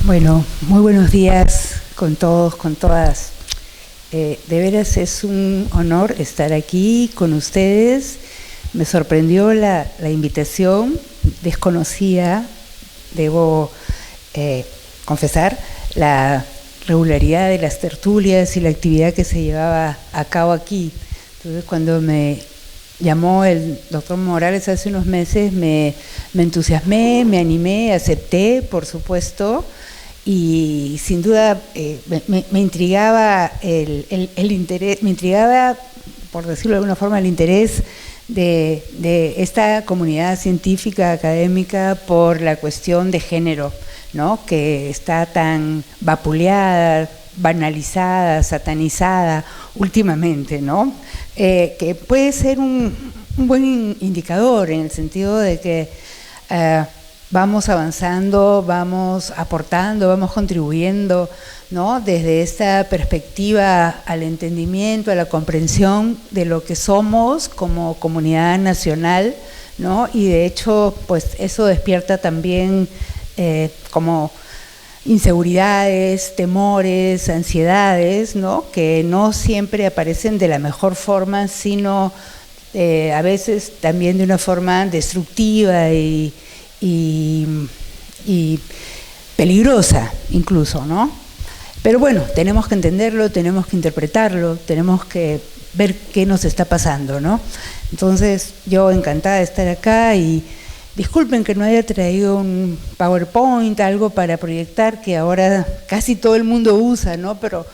Bueno, muy buenos días con todos, con todas. De veras es un honor estar aquí con ustedes. Me sorprendió la invitación, desconocía, debo confesar, la regularidad de las tertulias y la actividad que se llevaba a cabo aquí. Entonces, cuando me llamó el doctor Morales hace unos meses, me entusiasmé, me animé, acepté, por supuesto, y sin duda me intrigaba el interés, me intrigaba, por decirlo de alguna forma, el interés de esta comunidad científica, académica, por la cuestión de género, ¿no? Que está tan vapuleada, banalizada, satanizada últimamente, ¿no? Que puede ser un buen indicador en el sentido de que vamos avanzando, vamos aportando, vamos contribuyendo, ¿no? Desde esta perspectiva al entendimiento, a la comprensión de lo que somos como comunidad nacional, ¿no? Y de hecho, pues eso despierta también como inseguridades, temores, ansiedades, ¿no? Que no siempre aparecen de la mejor forma, sino a veces también de una forma destructiva y peligrosa incluso, ¿no? Pero bueno, tenemos que entenderlo, tenemos que interpretarlo, tenemos que ver qué nos está pasando, ¿no? Entonces, yo encantada de estar acá y disculpen que no haya traído un PowerPoint, algo para proyectar que ahora casi todo el mundo usa, ¿no? Pero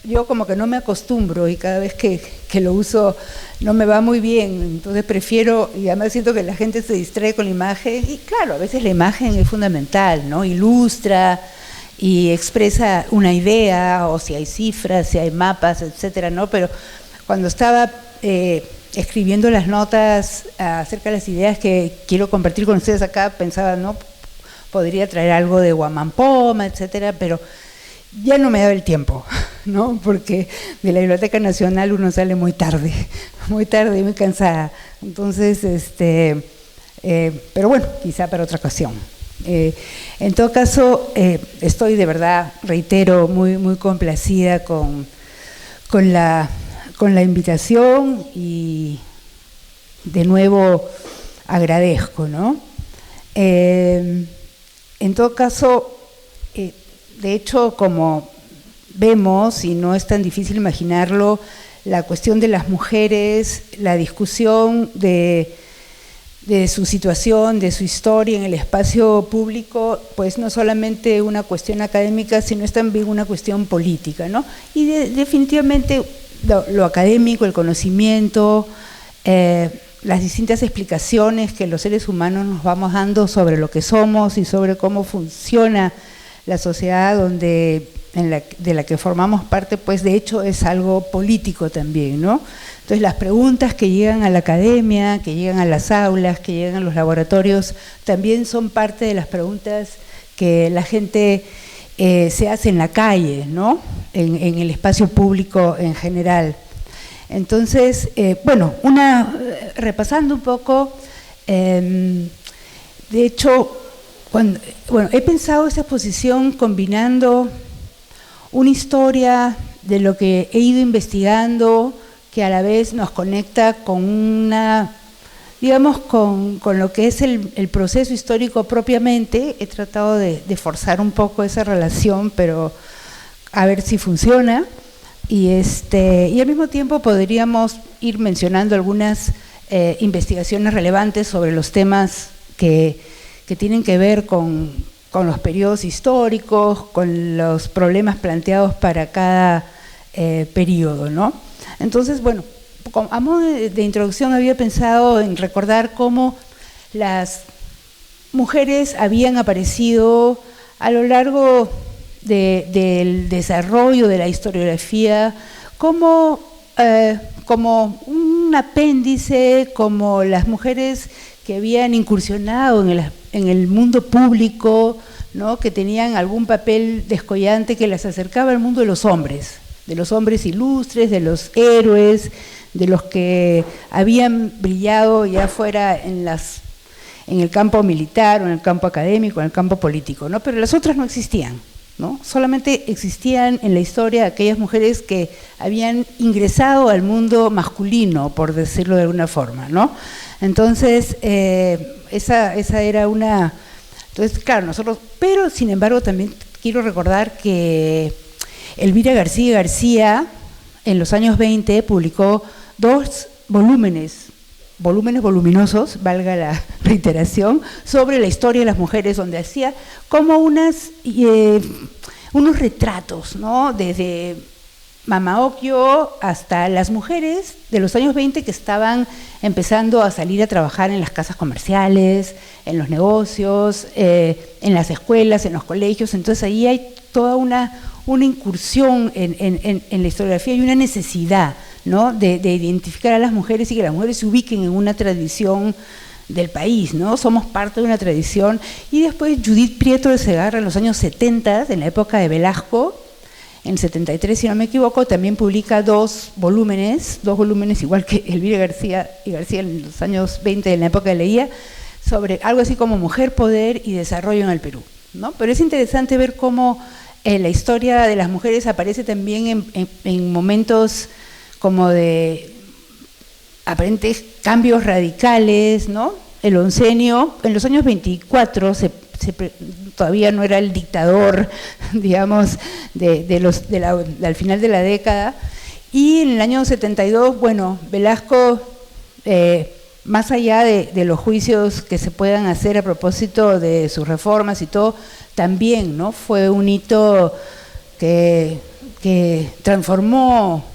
yo como que no me acostumbro y cada vez que lo uso no me va muy bien, entonces prefiero, y además siento que la gente se distrae con la imagen, y claro, a veces la imagen es fundamental, ¿no? Ilustra y expresa una idea, o si hay cifras, si hay mapas, etcétera, ¿no? Pero cuando estaba escribiendo las notas acerca de las ideas que quiero compartir con ustedes acá, pensaba, ¿no? Podría traer algo de Huamampoma, etcétera, pero ya no me daba el tiempo, ¿no? Porque de la Biblioteca Nacional uno sale muy tarde y muy cansada. Entonces, pero bueno, quizá para otra ocasión. En todo caso, estoy de verdad, reitero, muy complacida con la invitación y de nuevo agradezco, ¿no? En todo caso, de hecho, como vemos, y no es tan difícil imaginarlo, la cuestión de las mujeres, la discusión de su situación, de su historia en el espacio público, pues no solamente una cuestión académica, sino es también una cuestión política, ¿no? Y definitivamente lo académico, el conocimiento, las distintas explicaciones que los seres humanos nos vamos dando sobre lo que somos y sobre cómo funciona la sociedad de la que formamos parte, pues de hecho es algo político también, ¿no? Entonces las preguntas que llegan a la academia, que llegan a las aulas, que llegan a los laboratorios, también son parte de las preguntas que la gente se hace en la calle, ¿no? En el espacio público en general. Entonces, bueno, repasando un poco, de hecho, he pensado esta exposición combinando una historia de lo que he ido investigando, que a la vez nos conecta con digamos, con lo que es el proceso histórico propiamente. He tratado de forzar un poco esa relación, pero a ver si funciona. Y al mismo tiempo podríamos ir mencionando algunas investigaciones relevantes sobre los temas que tienen que ver con los periodos históricos, con los problemas planteados para cada periodo, ¿no? Entonces, bueno, a modo de introducción había pensado en recordar cómo las mujeres habían aparecido a lo largo del desarrollo de la historiografía como un apéndice, como las mujeres que habían incursionado en el mundo público, ¿no? Que tenían algún papel descollante que las acercaba al mundo de los hombres ilustres, de los héroes, de los que habían brillado ya fuera en el campo militar o en el campo académico, en el campo político, ¿no? Pero las otras no existían. ¿no? Solamente existían en la historia aquellas mujeres que habían ingresado al mundo masculino, por decirlo de alguna forma, ¿no? Entonces, esa era una... Entonces, claro, nosotros... Pero, sin embargo, también quiero recordar que Elvira García García, en los años 20, publicó 2 volúmenes voluminosos, valga la reiteración, sobre la historia de las mujeres, donde hacía como unos retratos, ¿no? Desde Mama Ocllo hasta las mujeres de los años 20 que estaban empezando a salir a trabajar en las casas comerciales, en los negocios, en las escuelas, en los colegios. Entonces ahí hay toda una incursión en la historiografía y una necesidad, ¿no? de identificar a las mujeres y que las mujeres se ubiquen en una tradición del país, ¿no? Somos parte de una tradición. Y después Judith Prieto de Segarra, en los años 70, en la época de Velasco, en 73, si no me equivoco, también publica 2 volúmenes, igual que Elvira García y García en los años 20, en la época de Leía, sobre algo así como mujer, poder y desarrollo en el Perú, ¿no? Pero es interesante ver cómo la historia de las mujeres aparece también en momentos como de aparentes cambios radicales, ¿no? El oncenio, en los años 24 todavía no era el dictador, digamos, al final de la década, y en el año 72, bueno, Velasco, más allá de los juicios que se puedan hacer a propósito de sus reformas y todo, también, ¿no? Fue un hito que transformó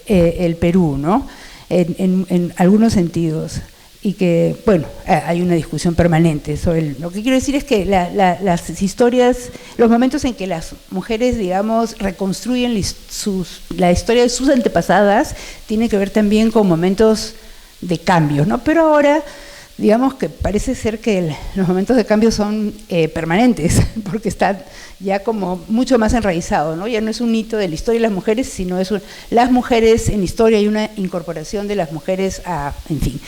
el Perú, ¿no? En algunos sentidos. Y que, bueno, hay una discusión permanente sobre lo que quiero decir es que las historias, los momentos en que las mujeres, digamos, reconstruyen la historia de sus antepasadas, tiene que ver también con momentos de cambio, ¿no? Pero ahora, digamos que parece ser que los momentos de cambio son permanentes, porque están ya como mucho más enraizado, ¿no? Ya no es un hito de la historia de las mujeres, sino es las mujeres en historia y una incorporación de las mujeres en fin.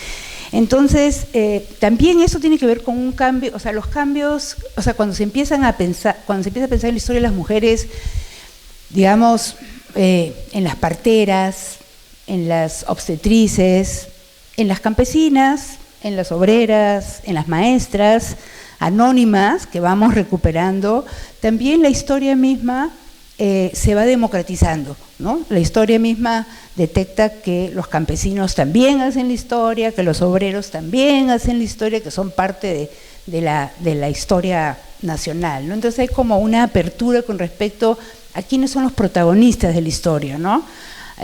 Entonces, también eso tiene que ver con un cambio, o sea, los cambios, o sea, cuando se empieza a pensar en la historia de las mujeres, digamos, en las parteras, en las obstetrices, en las campesinas, en las obreras, en las maestras anónimas que vamos recuperando, también la historia misma se va democratizando, ¿no? La historia misma detecta que los campesinos también hacen la historia, que los obreros también hacen la historia, que son parte de la historia nacional, ¿no? Entonces hay como una apertura con respecto a quiénes son los protagonistas de la historia, ¿no?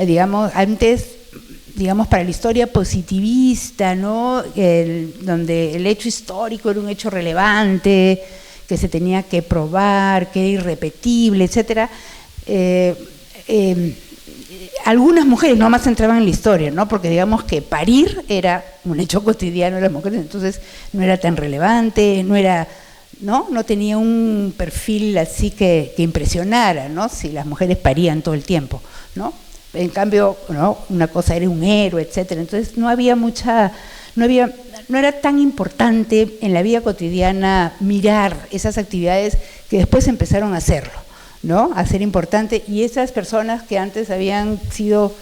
Digamos, antes, digamos, para la historia positivista, ¿no? Donde el hecho histórico era un hecho relevante, que se tenía que probar, que era irrepetible, etcétera. Algunas mujeres no más entraban en la historia, ¿no? Porque digamos que parir era un hecho cotidiano de las mujeres, entonces no era tan relevante, no tenía un perfil así que impresionara, ¿no? Si las mujeres parían todo el tiempo, ¿no? En cambio, ¿no? Una cosa era un héroe, etcétera. Entonces no era tan importante en la vida cotidiana mirar esas actividades que después empezaron a hacerlo, ¿no? A ser importante, y esas personas que antes habían sido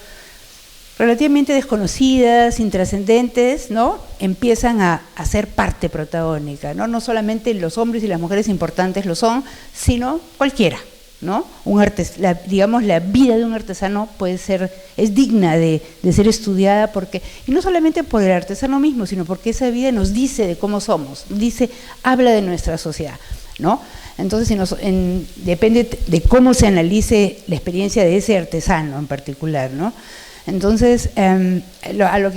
relativamente desconocidas, intrascendentes, ¿no? Empiezan a ser parte protagónica, ¿no? No solamente los hombres y las mujeres importantes lo son, sino cualquiera, ¿no? Digamos, la vida de un artesano es digna de ser estudiada, y no solamente por el artesano mismo, sino porque esa vida nos dice de cómo somos, habla de nuestra sociedad, ¿no? Entonces, depende de cómo se analice la experiencia de ese artesano en particular, ¿no? Entonces, a lo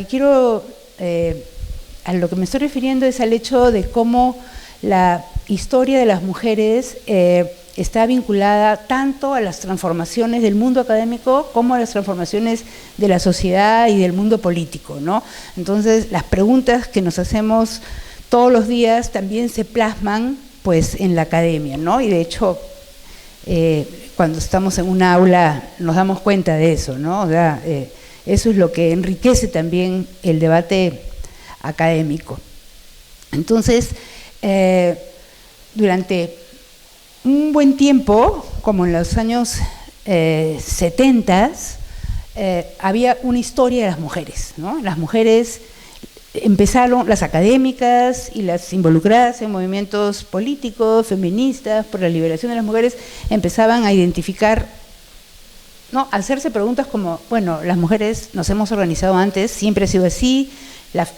que me estoy refiriendo es al hecho de cómo la historia de las mujeres está vinculada tanto a las transformaciones del mundo académico como a las transformaciones de la sociedad y del mundo político, ¿no? Entonces, las preguntas que nos hacemos todos los días también se plasman, pues, en la academia, ¿no? Y de hecho, cuando estamos en un aula nos damos cuenta de eso, ¿no? O sea, eso es lo que enriquece también el debate académico. Entonces, durante un buen tiempo, como en los años 70, había una historia de las mujeres, ¿no? Las mujeres empezaron, las académicas y las involucradas en movimientos políticos, feministas, por la liberación de las mujeres, empezaban a identificar, ¿no? A hacerse preguntas como, bueno, las mujeres nos hemos organizado antes, siempre ha sido así.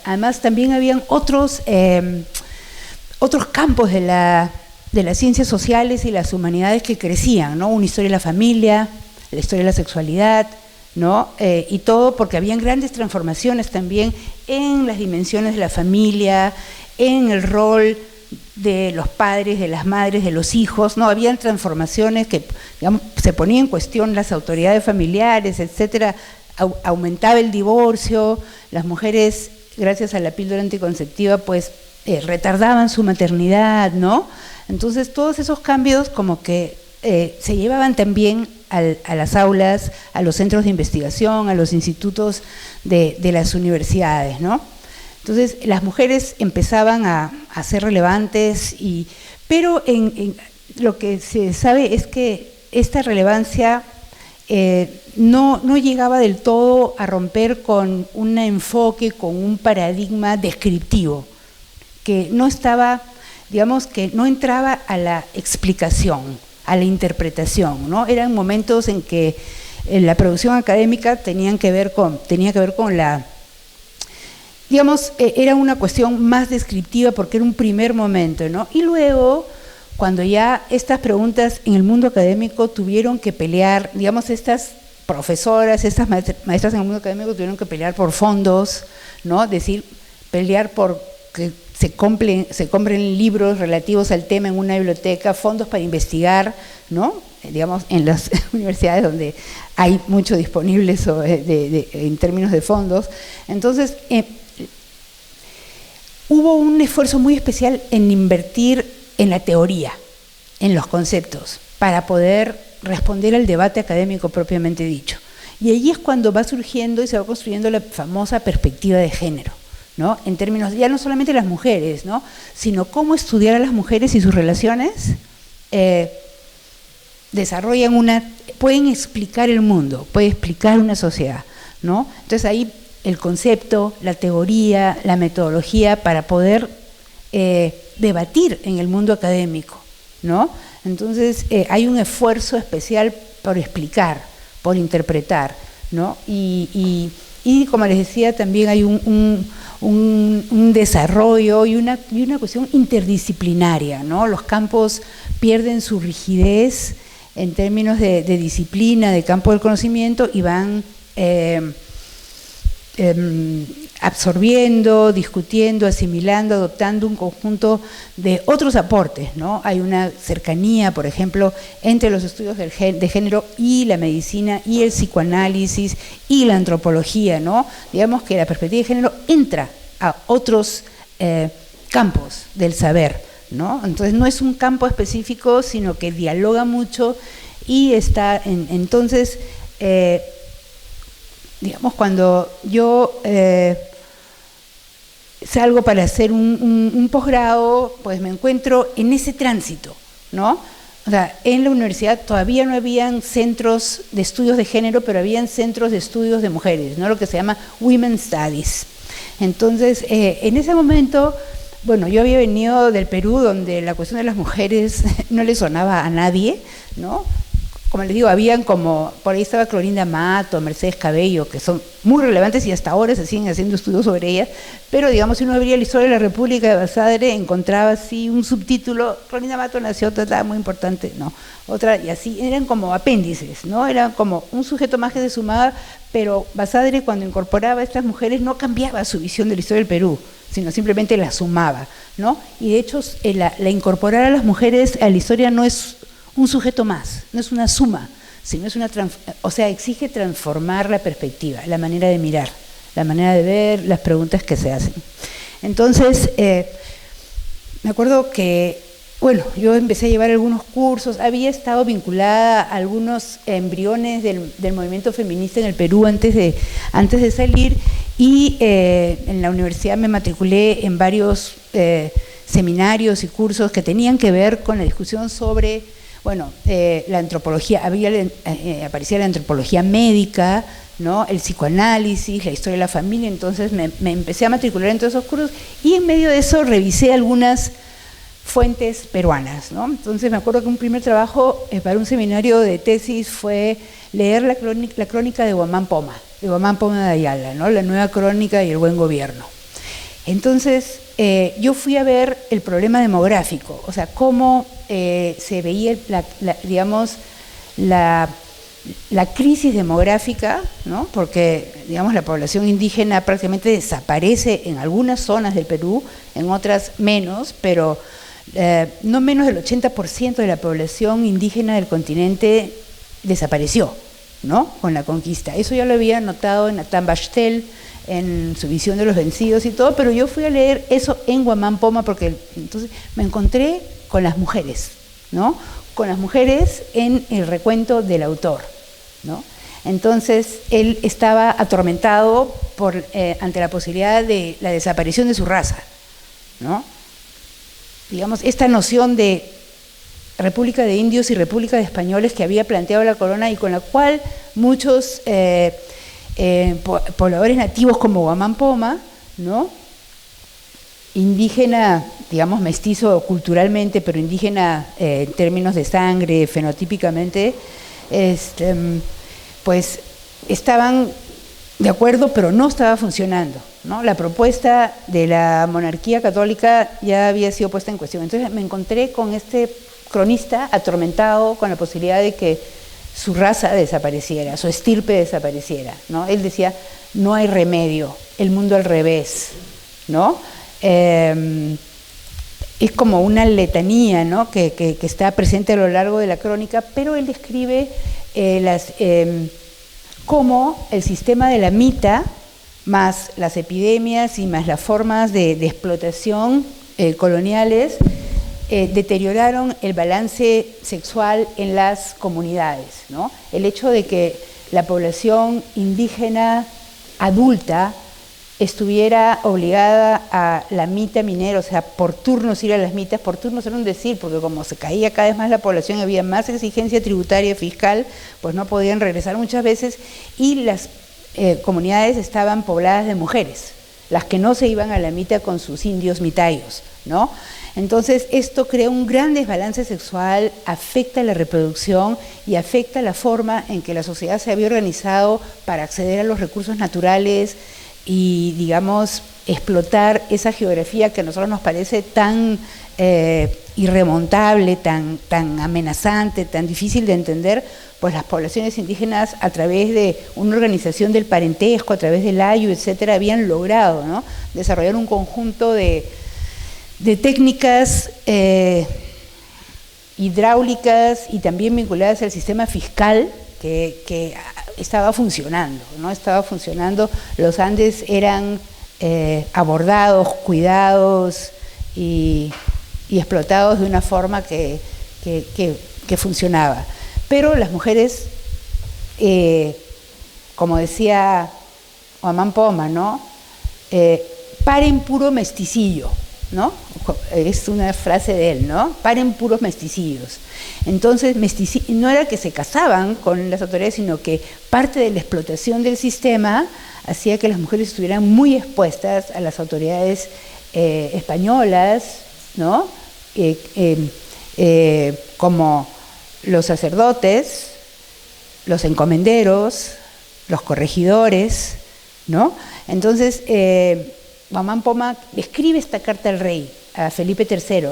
Además también habían otros campos de las ciencias sociales y las humanidades que crecían, ¿no? Una historia de la familia, la historia de la sexualidad, ¿no? Y todo porque habían grandes transformaciones también en las dimensiones de la familia, en el rol de los padres, de las madres, de los hijos, ¿no? Habían transformaciones que, digamos, se ponían en cuestión las autoridades familiares, etcétera, aumentaba el divorcio, las mujeres, gracias a la píldora anticonceptiva, pues retardaban su maternidad, ¿no? Entonces, todos esos cambios como que se llevaban también a las aulas, a los centros de investigación, a los institutos de las universidades, ¿no? Entonces, las mujeres empezaban a ser relevantes, pero lo que se sabe es que esta relevancia no llegaba del todo a romper con un enfoque, con un paradigma descriptivo, que no estaba, digamos, que no entraba a la explicación, a la interpretación, ¿no? Eran momentos en que la producción académica tenía que ver con la, digamos, era una cuestión más descriptiva porque era un primer momento, ¿no? Y luego, cuando ya estas preguntas en el mundo académico tuvieron que pelear, digamos, estas profesoras, estas maestras en el mundo académico tuvieron que pelear por fondos, ¿no? Decir, pelear por que se compren libros relativos al tema en una biblioteca, fondos para investigar, ¿no? Digamos, en las universidades donde hay mucho disponible en términos de fondos. Entonces, hubo un esfuerzo muy especial en invertir en la teoría, en los conceptos, para poder responder al debate académico propiamente dicho. Y allí es cuando va surgiendo y se va construyendo la famosa perspectiva de género, ¿no? En términos, ya no solamente las mujeres, ¿no? Sino cómo estudiar a las mujeres y sus relaciones pueden explicar el mundo, pueden explicar una sociedad, ¿no? Entonces ahí el concepto, la teoría, la metodología para poder debatir en el mundo académico, ¿no? Entonces hay un esfuerzo especial por explicar, por interpretar, ¿no? Y como les decía, también hay un desarrollo y una cuestión interdisciplinaria, ¿no? Los campos pierden su rigidez en términos de disciplina, de campo del conocimiento, y van absorbiendo, discutiendo, asimilando, adoptando un conjunto de otros aportes, ¿no? Hay una cercanía, por ejemplo, entre los estudios de género y la medicina y el psicoanálisis y la antropología, ¿no? Digamos que la perspectiva de género entra a otros campos del saber, ¿no? Entonces no es un campo específico, sino que dialoga mucho y está entonces digamos, cuando yo salgo para hacer un posgrado, pues me encuentro en ese tránsito, ¿no? O sea, en la universidad todavía no habían centros de estudios de género, pero habían centros de estudios de mujeres, ¿no? Lo que se llama Women's Studies. Entonces, en ese momento, bueno, yo había venido del Perú, donde la cuestión de las mujeres no le sonaba a nadie, ¿no? Como les digo, habían como, por ahí estaba Clorinda Mato, Mercedes Cabello, que son muy relevantes y hasta ahora se siguen haciendo estudios sobre ellas, pero digamos, si uno abría la historia de la República de Basadre, encontraba así un subtítulo, Clorinda Mato nació, otra muy importante, no, otra, y así, eran como apéndices, ¿no? Era como un sujeto más que se sumaba, pero Basadre, cuando incorporaba a estas mujeres, no cambiaba su visión de la historia del Perú, sino simplemente la sumaba, ¿no? Y de hecho, la incorporar a las mujeres a la historia no es un sujeto más, no es una suma, sino es exige transformar la perspectiva, la manera de mirar, la manera de ver, las preguntas que se hacen. Entonces, me acuerdo que, bueno, yo empecé a llevar algunos cursos, había estado vinculada a algunos embriones del movimiento feminista en el Perú antes de salir, y en la universidad me matriculé en varios seminarios y cursos que tenían que ver con la discusión sobre, bueno, la antropología, aparecía la antropología médica, ¿no? El psicoanálisis, la historia de la familia. Entonces me empecé a matricular en todos esos cursos y en medio de eso revisé algunas fuentes peruanas, ¿no? Entonces me acuerdo que un primer trabajo para un seminario de tesis fue leer la crónica de Guamán Poma de Ayala, ¿no? La nueva crónica y el buen gobierno. Entonces yo fui a ver el problema demográfico, o sea, cómo se veía, digamos, la crisis demográfica, ¿no? Porque, digamos, la población indígena prácticamente desaparece en algunas zonas del Perú, en otras menos, pero no menos del 80% de la población indígena del continente desapareció, ¿no? Con la conquista. Eso ya lo había notado en Natán Bachtel, en su visión de los vencidos y todo, pero yo fui a leer eso en Guamán Poma porque entonces me encontré con las mujeres, ¿no? Con las mujeres en el recuento del autor, ¿no? Entonces él estaba atormentado ante la posibilidad de la desaparición de su raza, ¿no? Digamos, esta noción de República de Indios y República de Españoles que había planteado la corona y con la cual muchos pobladores nativos como Guamán Poma, ¿no? Indígena, digamos, mestizo culturalmente, pero indígena en términos de sangre, fenotípicamente, pues estaban de acuerdo, pero no estaba funcionando, ¿no? La propuesta de la monarquía católica ya había sido puesta en cuestión. Entonces me encontré con este cronista atormentado con la posibilidad de que su raza desapareciera, su estirpe desapareciera, ¿no? Él decía, no hay remedio, el mundo al revés, ¿no? Es como una letanía, ¿no? que está presente a lo largo de la crónica, pero él describe cómo el sistema de la mita, más las epidemias y más las formas de explotación coloniales, deterioraron el balance sexual en las comunidades, ¿no? El hecho de que la población indígena adulta estuviera obligada a la mita minera, o sea, por turnos ir a las mitas, por turnos era un decir, porque como se caía cada vez más la población, había más exigencia tributaria fiscal, pues no podían regresar muchas veces, y las comunidades estaban pobladas de mujeres, las que no se iban a la mita con sus indios mitayos, ¿no? Entonces esto crea un gran desbalance sexual, afecta la reproducción y afecta la forma en que la sociedad se había organizado para acceder a los recursos naturales y, digamos, explotar esa geografía que a nosotros nos parece tan irremontable, tan amenazante, tan difícil de entender. Pues las poblaciones indígenas, a través de una organización del parentesco, a través del ayu, etcétera, habían logrado, ¿no?, desarrollar un conjunto de técnicas hidráulicas y también vinculadas al sistema fiscal que estaba funcionando, ¿no? Estaba funcionando. Los Andes eran abordados, cuidados y explotados de una forma que funcionaba. Pero las mujeres, como decía Guamán Poma, ¿no?, paren puro mesticillo, ¿no? Es una frase de él, ¿no? Paren puros mesticillos. Entonces, no era que se casaban con las autoridades, sino que parte de la explotación del sistema hacía que las mujeres estuvieran muy expuestas a las autoridades españolas, ¿no? Como los sacerdotes, los encomenderos, los corregidores, ¿no? Entonces, Guamán Poma escribe esta carta al rey, a Felipe III,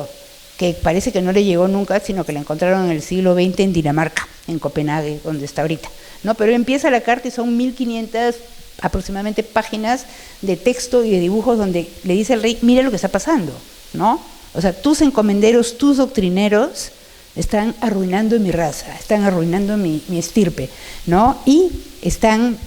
que parece que no le llegó nunca, sino que la encontraron en el siglo XX en Dinamarca, en Copenhague, donde está ahorita, ¿no? Pero empieza la carta y son 1500 aproximadamente páginas de texto y de dibujos donde le dice al rey, mira lo que está pasando, ¿no? O sea, tus encomenderos, tus doctrineros están arruinando mi raza, están arruinando mi estirpe, ¿no? Y están...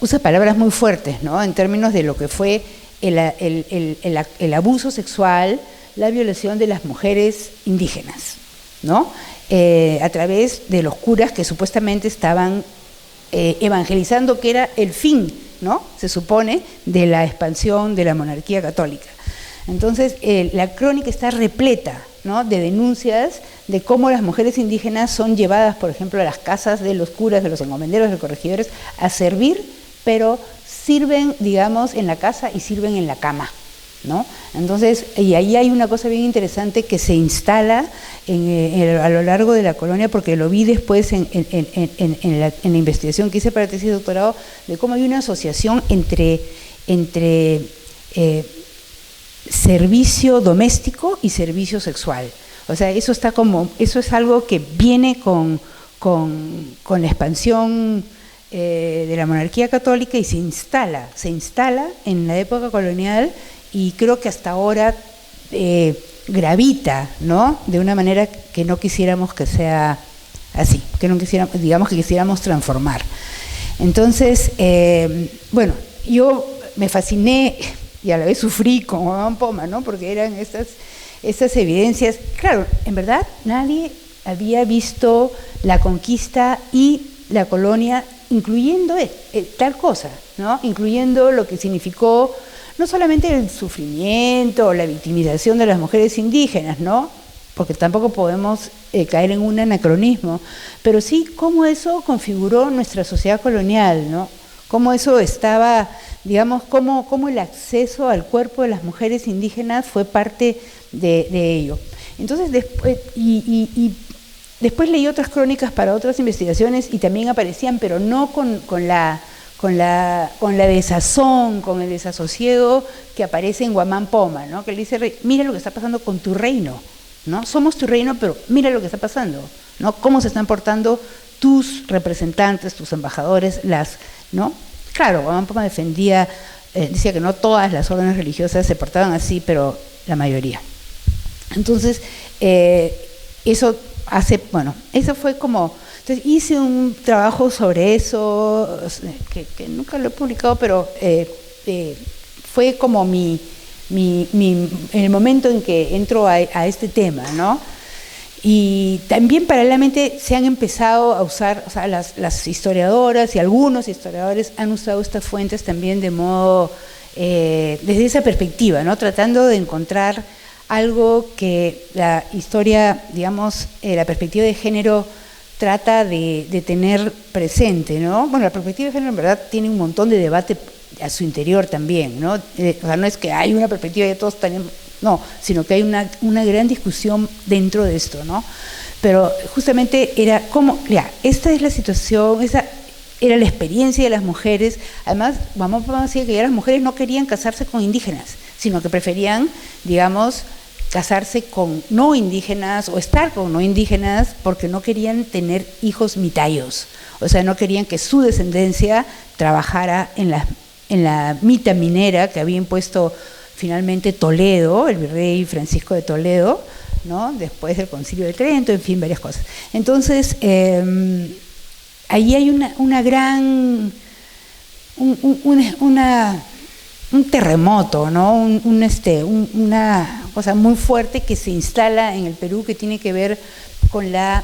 usa palabras muy fuertes, ¿no?, en términos de lo que fue el abuso sexual, la violación de las mujeres indígenas, ¿no?, a través de los curas que supuestamente estaban evangelizando, que era el fin, ¿no?, se supone, de la expansión de la monarquía católica. Entonces, la crónica está repleta, ¿no?, de denuncias de cómo las mujeres indígenas son llevadas, por ejemplo, a las casas de los curas, de los encomenderos, de los corregidores, a servir, pero sirven, digamos, en la casa y sirven en la cama, ¿no? Entonces, y ahí hay una cosa bien interesante que se instala a lo largo de la colonia, porque lo vi después en la investigación que hice para la tesis de doctorado, de cómo hay una asociación entre servicio doméstico y servicio sexual. O sea, eso es algo que viene con la expansión de la monarquía católica y se instala en la época colonial, y creo que hasta ahora gravita, ¿no?, de una manera que no quisiéramos que sea así, que no quisiéramos, digamos que quisiéramos transformar. Entonces, bueno, yo me fasciné y a la vez sufrí con Guamán Poma, ¿no?, porque eran estas evidencias. Claro, en verdad nadie había visto la conquista y la colonia, incluyendo tal cosa, ¿no?, incluyendo lo que significó no solamente el sufrimiento o la victimización de las mujeres indígenas, ¿no?, porque tampoco podemos caer en un anacronismo, pero sí cómo eso configuró nuestra sociedad colonial, ¿no?, cómo eso estaba, digamos, cómo el acceso al cuerpo de las mujeres indígenas fue parte de ello. Entonces, después leí otras crónicas para otras investigaciones y también aparecían, pero no con la desazón, con el desasosiego que aparece en Guamán Poma, ¿no?, que le dice: mira lo que está pasando con tu reino, ¿no?, somos tu reino, pero mira lo que está pasando, ¿no?, cómo se están portando tus representantes, tus embajadores, ¿no? Claro, Guamán Poma decía que no todas las órdenes religiosas se portaban así, pero la mayoría. Entonces, eso fue como... Entonces hice un trabajo sobre eso, que nunca lo he publicado, pero fue como el momento en que entro a este tema, ¿no? Y también paralelamente se han empezado a usar, o sea, las historiadoras y algunos historiadores han usado estas fuentes también de modo, desde esa perspectiva, ¿no?, tratando de encontrar algo que la historia, digamos, la perspectiva de género trata de tener presente, ¿no? Bueno, la perspectiva de género en verdad tiene un montón de debate a su interior también, ¿no? O sea, no es que hay una perspectiva de todos tenemos, no, sino que hay una gran discusión dentro de esto, ¿no? Pero justamente era como, ya, esta es la situación, esa era la experiencia de las mujeres. Además, vamos a decir que ya las mujeres no querían casarse con indígenas, sino que preferían, digamos, casarse con no indígenas o estar con no indígenas porque no querían tener hijos mitayos, o sea, no querían que su descendencia trabajara en la mita minera que había impuesto finalmente Toledo, el virrey Francisco de Toledo, ¿no?, después del Concilio de Trento, en fin, varias cosas. Entonces, ahí hay un terremoto, ¿no?, una cosa muy fuerte que se instala en el Perú, que tiene que ver con la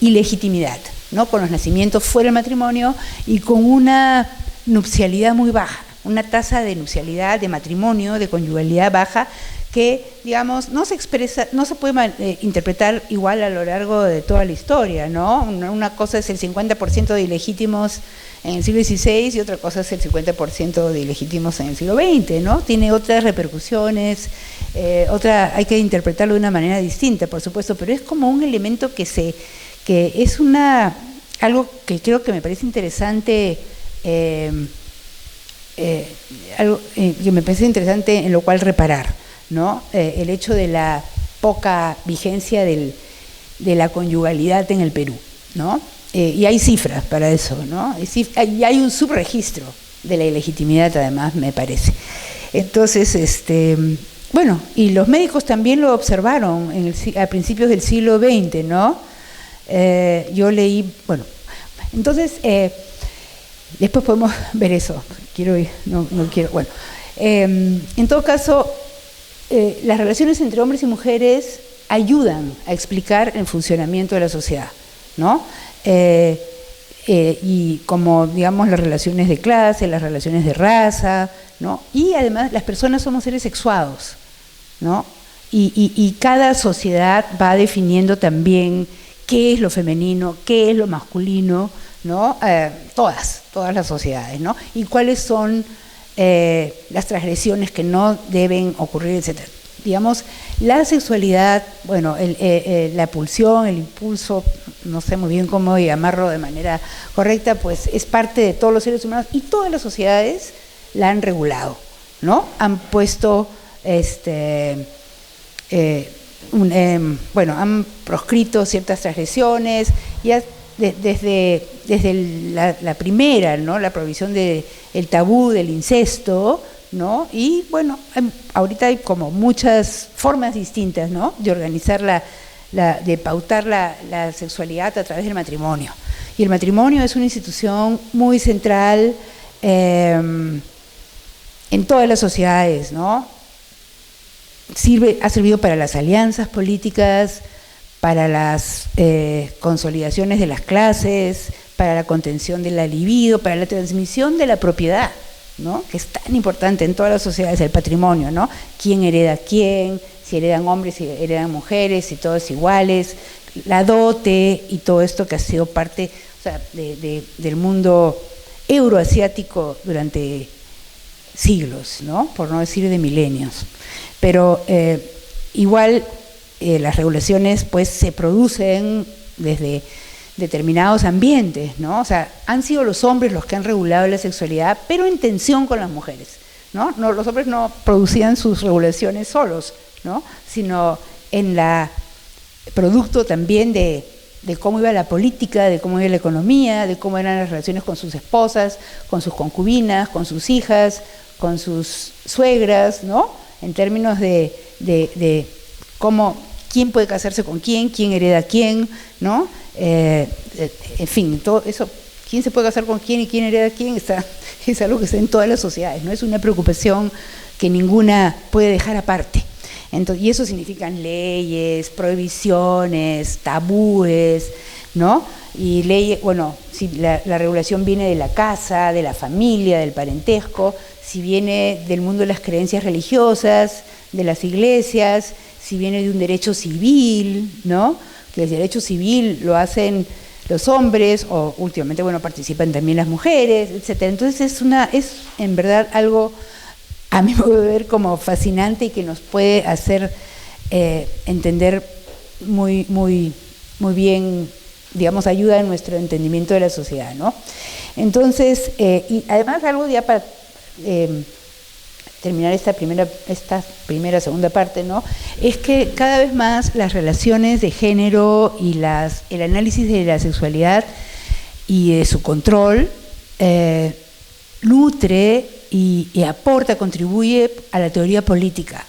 ilegitimidad, ¿no?, con los nacimientos fuera del matrimonio y con una nupcialidad muy baja, una tasa de nupcialidad, de matrimonio, de conyugalidad baja, que, digamos, no se expresa, no se puede interpretar igual a lo largo de toda la historia, ¿no? Una cosa es el 50% de ilegítimos en el siglo XVI y otra cosa es el 50% de ilegítimos en el siglo XX, ¿no? Tiene otras repercusiones, hay que interpretarlo de una manera distinta, por supuesto, pero es como un elemento que es algo que creo que me parece interesante, algo que me parece interesante en lo cual reparar, ¿no? El hecho de la poca vigencia de la conyugalidad en el Perú, ¿no? Y hay cifras para eso, ¿no? Y hay un subregistro de la ilegitimidad, además, me parece. Entonces, bueno, y los médicos también lo observaron a principios del siglo XX, ¿no? Yo leí, bueno, entonces, después podemos ver eso. No quiero, bueno. En todo caso, las relaciones entre hombres y mujeres ayudan a explicar el funcionamiento de la sociedad, ¿no? y como, digamos, las relaciones de clase, las relaciones de raza, ¿no? Y además las personas somos seres sexuados, ¿no? Y cada sociedad va definiendo también qué es lo femenino, qué es lo masculino, ¿no? Todas las sociedades, ¿no? Y cuáles son las transgresiones que no deben ocurrir, etcétera. Digamos, la sexualidad, bueno, la pulsión, el impulso, no sé muy bien cómo llamarlo de manera correcta, pues es parte de todos los seres humanos y todas las sociedades la han regulado, ¿no? Han puesto, han proscrito ciertas transgresiones, ya desde la primera, ¿no? La prohibición del tabú del incesto, ¿no? Y bueno, ahorita hay como muchas formas distintas, ¿no? De organizar de pautar la sexualidad a través del matrimonio. Y el matrimonio es una institución muy central en todas las sociedades, ¿no? Ha servido para las alianzas políticas, para las consolidaciones de las clases, para la contención de la libido, para la transmisión de la propiedad, ¿no? Que es tan importante en todas las sociedades, el patrimonio, ¿no? ¿Quién hereda a quién? Si heredan hombres, si heredan mujeres, si todos iguales, la dote y todo esto que ha sido parte, o sea, del mundo euroasiático durante siglos, ¿no? Por no decir de milenios. Pero igual las regulaciones pues se producen desde determinados ambientes, ¿no? O sea, han sido los hombres los que han regulado la sexualidad, pero en tensión con las mujeres, ¿no? Los hombres no producían sus regulaciones solos, ¿no? Sino en producto también de cómo iba la política, de cómo iba la economía, de cómo eran las relaciones con sus esposas, con sus concubinas, con sus hijas, con sus suegras, ¿no? En términos de cómo, quién puede casarse con quién hereda a quién, ¿no? En fin, todo eso, quién se puede casar con quién y quién hereda a quién, es algo que está en todas las sociedades, ¿no? Es una preocupación que ninguna puede dejar aparte. Entonces, y eso significan leyes, prohibiciones, tabúes, ¿no? Y leyes, bueno, si la regulación viene de la casa, de la familia, del parentesco, si viene del mundo de las creencias religiosas, de las iglesias, si viene de un derecho civil, ¿no? Que el derecho civil lo hacen los hombres, o últimamente, bueno, participan también las mujeres, etcétera. Entonces es en verdad algo, a mí me puede ver como fascinante y que nos puede hacer entender muy bien, digamos, ayuda en nuestro entendimiento de la sociedad, ¿no? Entonces, y además algo ya para terminar esta segunda parte, ¿no? Es que cada vez más las relaciones de género y el análisis de la sexualidad y de su control nutre y aporta, contribuye a la teoría política,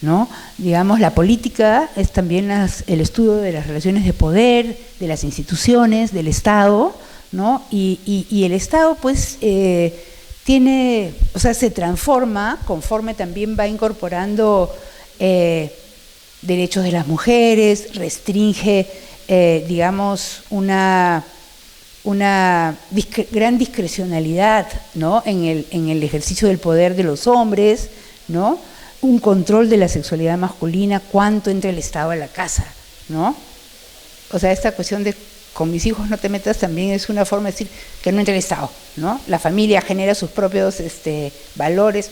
¿no? Digamos, la política es también el estudio de las relaciones de poder, de las instituciones, del Estado, ¿no? Y el Estado, pues, se transforma conforme también va incorporando derechos de las mujeres, restringe, digamos, una gran discrecionalidad, ¿no? en el ejercicio del poder de los hombres, ¿no? Un control de la sexualidad masculina, cuánto entra el Estado a la casa, ¿no? O sea, esta cuestión de con mis hijos no te metas también es una forma de decir que no entre el Estado, ¿no? La familia genera sus propios valores.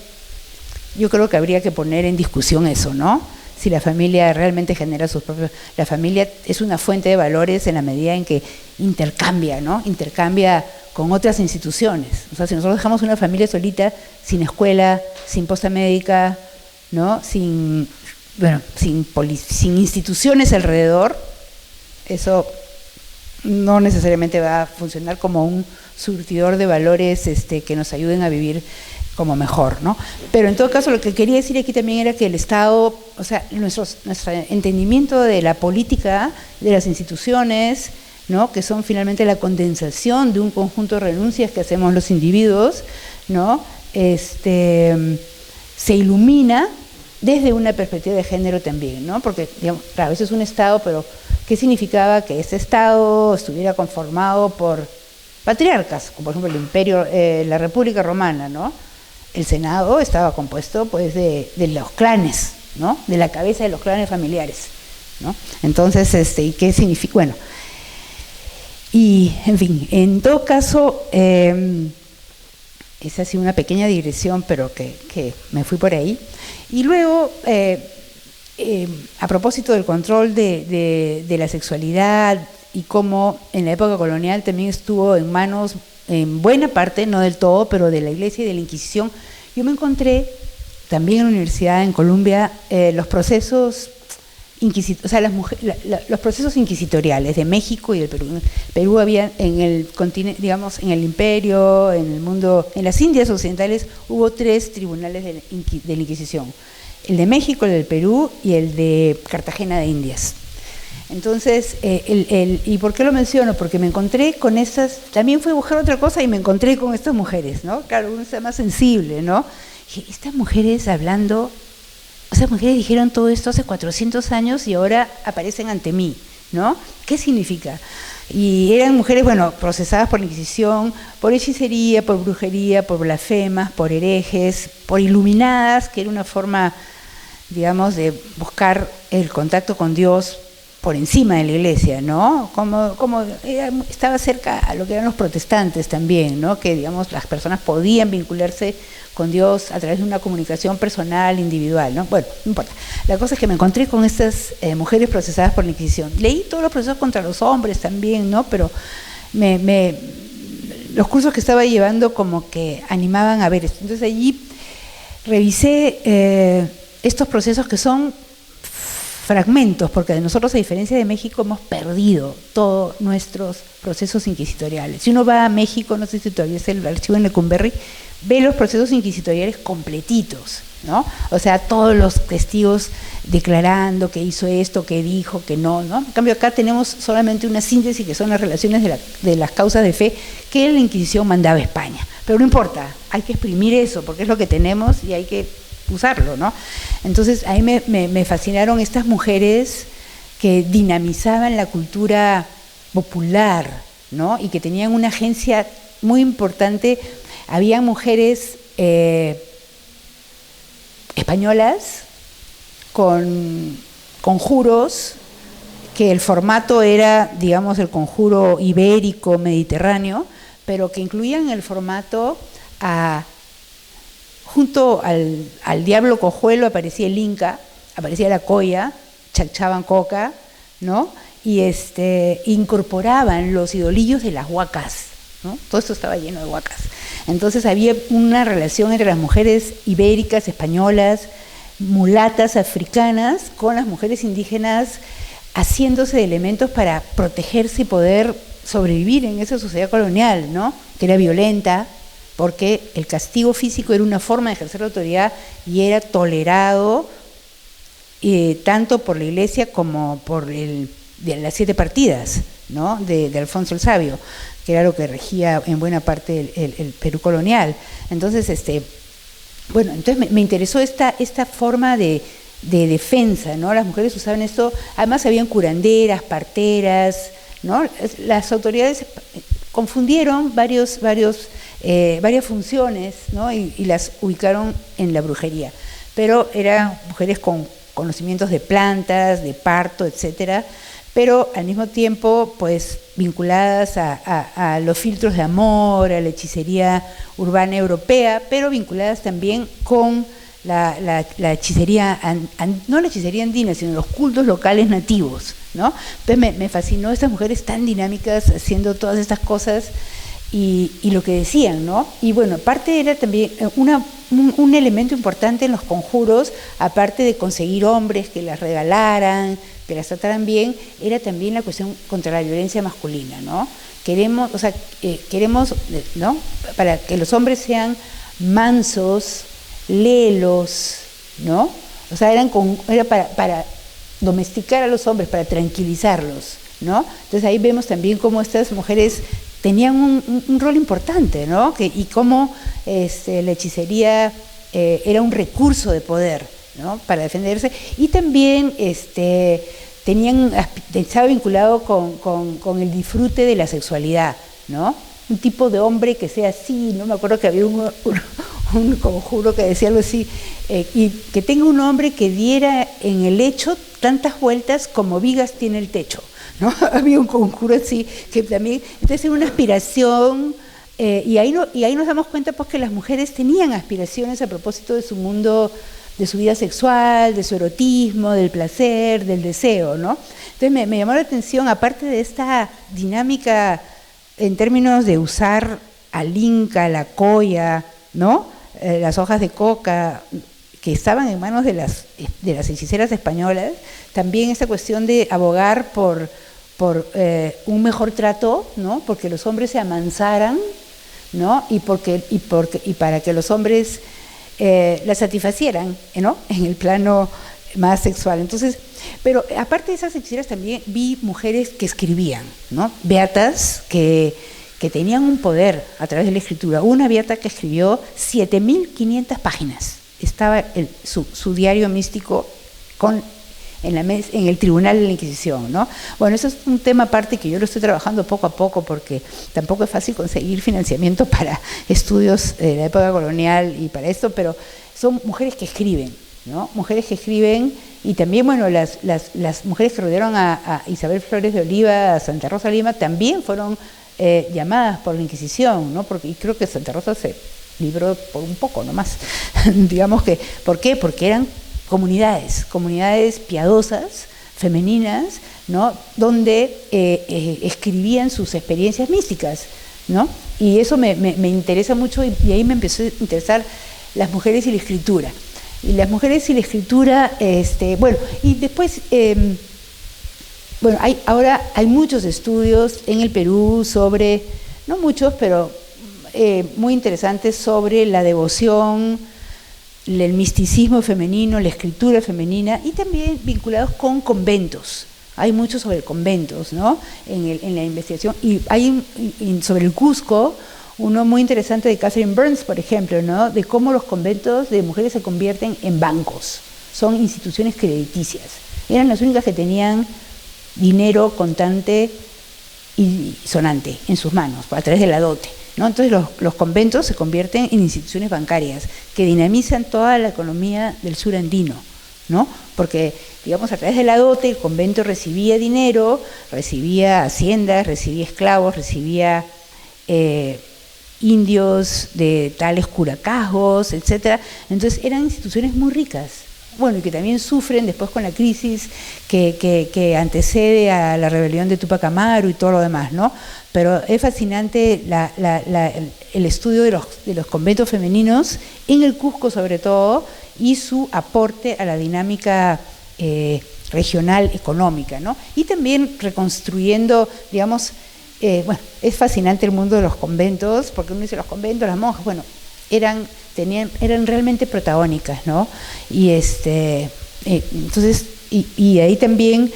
Yo creo que habría que poner en discusión eso, ¿no? Si la familia realmente genera sus propios... La familia es una fuente de valores en la medida en que intercambia, ¿no? Intercambia con otras instituciones. O sea, si nosotros dejamos una familia solita, sin escuela, sin posta médica, ¿no? Sin instituciones alrededor, eso no necesariamente va a funcionar como un surtidor de valores que nos ayuden a vivir como mejor, ¿no? Pero en todo caso lo que quería decir aquí también era que el Estado, o sea, nuestro entendimiento de la política, de las instituciones, ¿no? Que son finalmente la condensación de un conjunto de renuncias que hacemos los individuos, ¿no? Se ilumina desde una perspectiva de género también, ¿no? Porque, digamos, claro, eso es un Estado, pero ¿qué significaba que ese Estado estuviera conformado por patriarcas, como por ejemplo el Imperio, la República Romana, ¿no? El Senado estaba compuesto pues de los clanes, ¿no? De la cabeza de los clanes familiares, ¿no? Entonces, ¿y qué significa? Bueno, y en fin, en todo caso, esa ha sido una pequeña digresión, pero que me fui por ahí. Y luego, a propósito del control de la sexualidad y cómo en la época colonial también estuvo en manos, en buena parte, no del todo, pero de la Iglesia y de la Inquisición, yo me encontré también en la universidad en Columbia los procesos los procesos inquisitoriales de México y del Perú. En Perú había en el continente, digamos, en el imperio, en el mundo, en las Indias occidentales hubo 3 tribunales de la Inquisición: el de México, el del Perú y el de Cartagena de Indias. Entonces, ¿y por qué lo menciono? Porque me encontré con estas, también fui a buscar otra cosa y me encontré con estas mujeres, ¿no? Claro, uno está más sensible, ¿no? Y estas mujeres hablando, esas mujeres dijeron todo esto hace 400 años y ahora aparecen ante mí, ¿no? ¿Qué significa? Y eran mujeres, bueno, procesadas por la Inquisición, por hechicería, por brujería, por blasfemas, por herejes, por iluminadas, que era una forma, digamos, de buscar el contacto con Dios por encima de la Iglesia, ¿no? Como estaba cerca a lo que eran los protestantes también, ¿no? Que, digamos, las personas podían vincularse con Dios a través de una comunicación personal, individual, ¿no? Bueno, no importa. La cosa es que me encontré con estas mujeres procesadas por la Inquisición. Leí todos los procesos contra los hombres también, ¿no? Pero los cursos que estaba llevando como que animaban a ver esto. Entonces allí revisé estos procesos que son fragmentos, porque nosotros, a diferencia de México, hemos perdido todos nuestros procesos inquisitoriales. Si uno va a México, no sé si todavía es el archivo en Lecumberri, ve los procesos inquisitoriales completitos, ¿no? O sea, todos los testigos declarando que hizo esto, que dijo, que no, ¿no? En cambio, acá tenemos solamente una síntesis, que son las relaciones de las causas de fe que la Inquisición mandaba a España. Pero no importa, hay que exprimir eso, porque es lo que tenemos y hay que usarlo, ¿no? Entonces, ahí me fascinaron estas mujeres que dinamizaban la cultura popular, ¿no? Y que tenían una agencia muy importante. Había mujeres españolas con conjuros, que el formato era, digamos, el conjuro ibérico, mediterráneo, pero que incluían en el formato junto al diablo cojuelo aparecía el Inca, aparecía la coya, chachaban coca, ¿no? Y incorporaban los idolillos de las huacas, ¿no? Todo esto estaba lleno de huacas. Entonces había una relación entre las mujeres ibéricas, españolas, mulatas, africanas, con las mujeres indígenas, haciéndose de elementos para protegerse y poder sobrevivir en esa sociedad colonial, ¿no? Que era violenta, porque el castigo físico era una forma de ejercer la autoridad y era tolerado tanto por la Iglesia como por de las 7 partidas, ¿no? de Alfonso el Sabio, que era lo que regía en buena parte el Perú colonial. Entonces, bueno, entonces me interesó esta forma de defensa, ¿no? Las mujeres usaban esto, además habían curanderas, parteras, ¿no? Las autoridades confundieron varias funciones, ¿no? y las ubicaron en la brujería, pero eran mujeres con conocimientos de plantas, de parto, etcétera, pero al mismo tiempo pues vinculadas a los filtros de amor, a la hechicería urbana europea, pero vinculadas también con la hechicería, no la hechicería andina, sino los cultos locales nativos, ¿no? Entonces me fascinó estas mujeres tan dinámicas haciendo todas estas cosas y lo que decían, ¿no? Y bueno, aparte era también un elemento importante en los conjuros, aparte de conseguir hombres que las regalaran, que las trataran bien, era también la cuestión contra la violencia masculina, ¿no? Queremos, ¿no? Para que los hombres sean mansos, lelos, ¿no? O sea, era para domesticar a los hombres, para tranquilizarlos, ¿no? Entonces ahí vemos también cómo estas mujeres tenían un rol importante, ¿no? Y cómo la hechicería era un recurso de poder, ¿no? Para defenderse, y también estaba vinculado con el disfrute de la sexualidad, ¿no? un tipo de hombre que sea así, ¿no? Me acuerdo que había un conjuro que decía algo así, y que tenga un hombre que diera en el lecho tantas vueltas como vigas tiene el techo, ¿no? Había un conjuro así, que también, entonces era una aspiración, y ahí nos damos cuenta pues que las mujeres tenían aspiraciones a propósito de su mundo, de su vida sexual, de su erotismo, del placer, del deseo, ¿no? Entonces me llamó la atención, aparte de esta dinámica en términos de usar al inca, la colla, ¿no? Las hojas de coca, que estaban en manos de las hechiceras españolas, también esa cuestión de abogar por un mejor trato, ¿no? Porque los hombres se amansaran, ¿no? Y para que los hombres la satisfacieran, ¿no? En el plano más sexual. Entonces, pero aparte de esas hechiceras también vi mujeres que escribían, ¿no? Beatas que tenían un poder a través de la escritura. Una beata que escribió 7.500 páginas. Estaba su diario místico en el tribunal de la Inquisición, ¿no? Bueno, eso es un tema aparte que yo lo estoy trabajando poco a poco porque tampoco es fácil conseguir financiamiento para estudios de la época colonial y para esto, pero son mujeres que escriben, ¿no? Mujeres que escriben, y también, bueno, las mujeres que rodearon a Isabel Flores de Oliva, a Santa Rosa Lima, también fueron llamadas por la Inquisición, ¿no? Y creo que Santa Rosa se libró por un poco nomás. Digamos que, ¿por qué? Porque eran comunidades piadosas, femeninas, ¿no? Donde escribían sus experiencias místicas, ¿no? Y eso me interesa mucho, y ahí me empezó a interesar las mujeres y la escritura. Y las mujeres y la escritura, bueno, y después, bueno, ahora hay muchos estudios en el Perú sobre, no muchos, pero muy interesantes sobre la devoción, el misticismo femenino, la escritura femenina, y también vinculados con conventos. Hay mucho sobre conventos, ¿no? En la investigación. Y hay sobre el Cusco, uno muy interesante de Catherine Burns, por ejemplo, ¿no? De cómo los conventos de mujeres se convierten en bancos. Son instituciones crediticias. Eran las únicas que tenían dinero contante y sonante en sus manos, a través de la dote, ¿no? Entonces los conventos se convierten en instituciones bancarias que dinamizan toda la economía del sur andino, ¿no? Porque, digamos, a través de la dote el convento recibía dinero, recibía haciendas, recibía esclavos, recibía indios de tales curacajos, etcétera. Entonces eran instituciones muy ricas. Bueno, y que también sufren después con la crisis que antecede a la rebelión de Túpac Amaru y todo lo demás, ¿no? Pero es fascinante el estudio de los conventos femeninos en el Cusco sobre todo, y su aporte a la dinámica regional económica, ¿no? Y también reconstruyendo, digamos, bueno, es fascinante el mundo de los conventos, porque uno dice los conventos, las monjas, bueno, eran realmente protagónicas, ¿no? Y entonces, y ahí también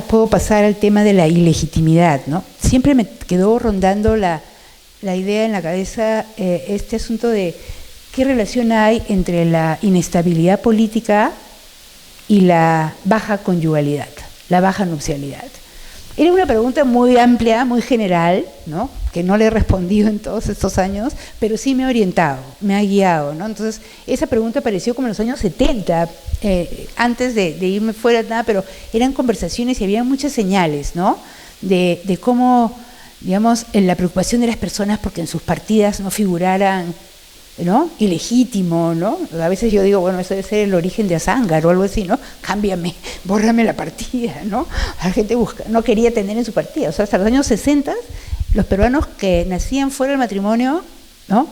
puedo pasar al tema de la ilegitimidad, ¿no? Siempre me quedó rondando la idea en la cabeza, este asunto de qué relación hay entre la inestabilidad política y la baja conyugalidad, la baja nupcialidad. Era una pregunta muy amplia, muy general, ¿no? Que no le he respondido en todos estos años, pero sí me ha orientado, me ha guiado, ¿no? Entonces, esa pregunta apareció como en los años 70, antes de irme fuera, nada, pero eran conversaciones y había muchas señales, ¿no? De cómo, digamos, en la preocupación de las personas porque en sus partidas no figuraran, ¿no? Ilegítimo, ¿no? A veces yo digo, bueno, eso debe ser el origen de Azángaro o algo así, ¿no? Cámbiame, bórrame la partida, ¿no? La gente no quería tener en su partida. O sea, hasta los años 60, los peruanos que nacían fuera del matrimonio, ¿no?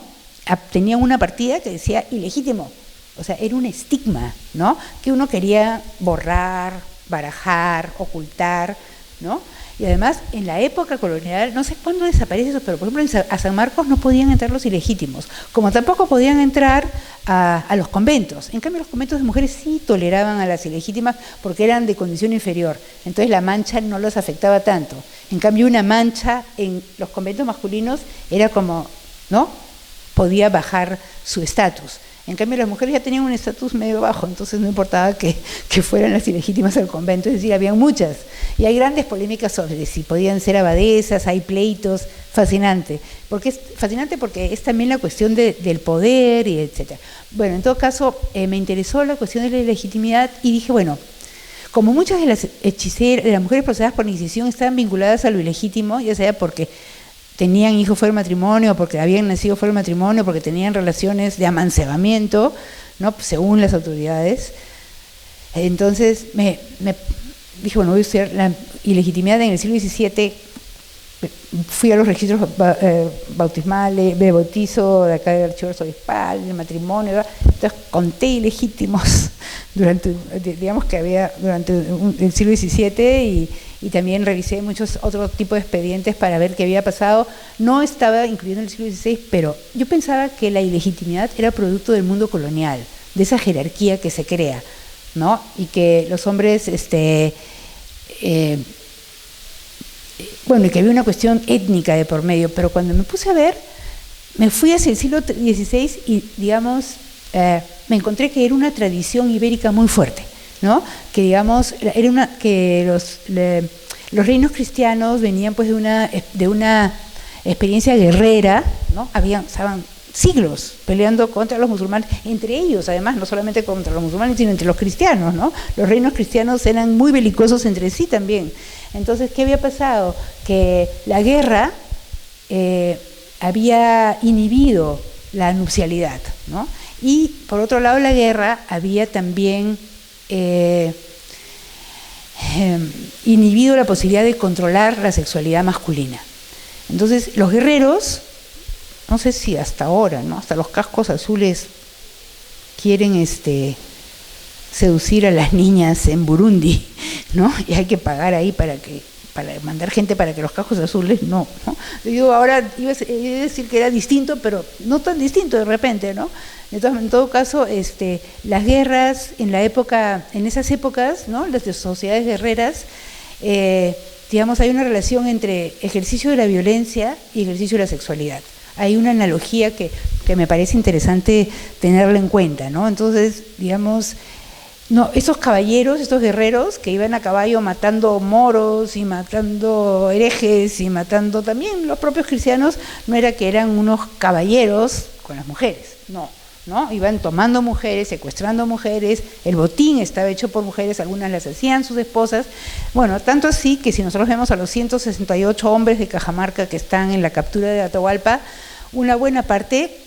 Tenían una partida que decía ilegítimo. O sea, era un estigma, ¿no? Que uno quería borrar, barajar, ocultar, ¿no? Y además, en la época colonial, no sé cuándo desaparece eso, pero por ejemplo a San Marcos no podían entrar los ilegítimos, como tampoco podían entrar a los conventos. En cambio, los conventos de mujeres sí toleraban a las ilegítimas porque eran de condición inferior, entonces la mancha no los afectaba tanto. En cambio, una mancha en los conventos masculinos era como, ¿no? Podía bajar su estatus. En cambio, las mujeres ya tenían un estatus medio bajo, entonces no importaba que fueran las ilegítimas al convento, es decir, habían muchas. Y hay grandes polémicas sobre si podían ser abadesas, hay pleitos, fascinante. Es fascinante porque es también la cuestión del poder, y etcétera. Bueno, en todo caso, me interesó la cuestión de la ilegitimidad y dije, bueno, como muchas de las hechiceras, de las mujeres procesadas por iniciación estaban vinculadas a lo ilegítimo, ya sea porque tenían hijos fuera del matrimonio, porque habían nacido fuera del matrimonio, porque tenían relaciones de amancebamiento, ¿no? Según las autoridades. Entonces me dije, bueno, voy a estudiar la ilegitimidad en el siglo XVII. Fui a los registros bautismales, de bautizo de acá del archivioarzobispal, de matrimonio, ¿verdad? Entonces conté ilegítimos durante el siglo XVII y también revisé muchos otros tipos de expedientes para ver qué había pasado. No estaba incluyendo el siglo XVI, pero yo pensaba que la ilegitimidad era producto del mundo colonial, de esa jerarquía que se crea, ¿no? Y que los hombres, bueno, y que había una cuestión étnica de por medio, pero cuando me puse a ver, me fui hacia el siglo XVI y, digamos, me encontré que era una tradición ibérica muy fuerte, ¿no? Que, digamos, que los reinos cristianos venían pues de una experiencia guerrera, ¿no? Estaban siglos peleando contra los musulmanes, entre ellos, además, no solamente contra los musulmanes, sino entre los cristianos, ¿no? Los reinos cristianos eran muy belicosos entre sí también. Entonces, ¿qué había pasado? Que la guerra había inhibido la nupcialidad, ¿no? Y, por otro lado, la guerra había también inhibido la posibilidad de controlar la sexualidad masculina. Entonces, los guerreros, no sé si hasta ahora, ¿no? Hasta los cascos azules quieren seducir a las niñas en Burundi, ¿no? Y hay que pagar ahí para mandar gente para que los cascos azules no. Yo ahora iba a decir que era distinto, pero no tan distinto de repente, ¿no? En todo caso, las guerras en esas épocas, ¿no? Las sociedades guerreras, digamos, hay una relación entre ejercicio de la violencia y ejercicio de la sexualidad. Hay una analogía que me parece interesante tenerla en cuenta, ¿no? Entonces, digamos, no, esos caballeros, estos guerreros que iban a caballo matando moros y matando herejes y matando también los propios cristianos, no era que eran unos caballeros con las mujeres, no, iban tomando mujeres, secuestrando mujeres, el botín estaba hecho por mujeres, algunas las hacían sus esposas, bueno, tanto así que si nosotros vemos a los 168 hombres de Cajamarca que están en la captura de Atahualpa, una buena parte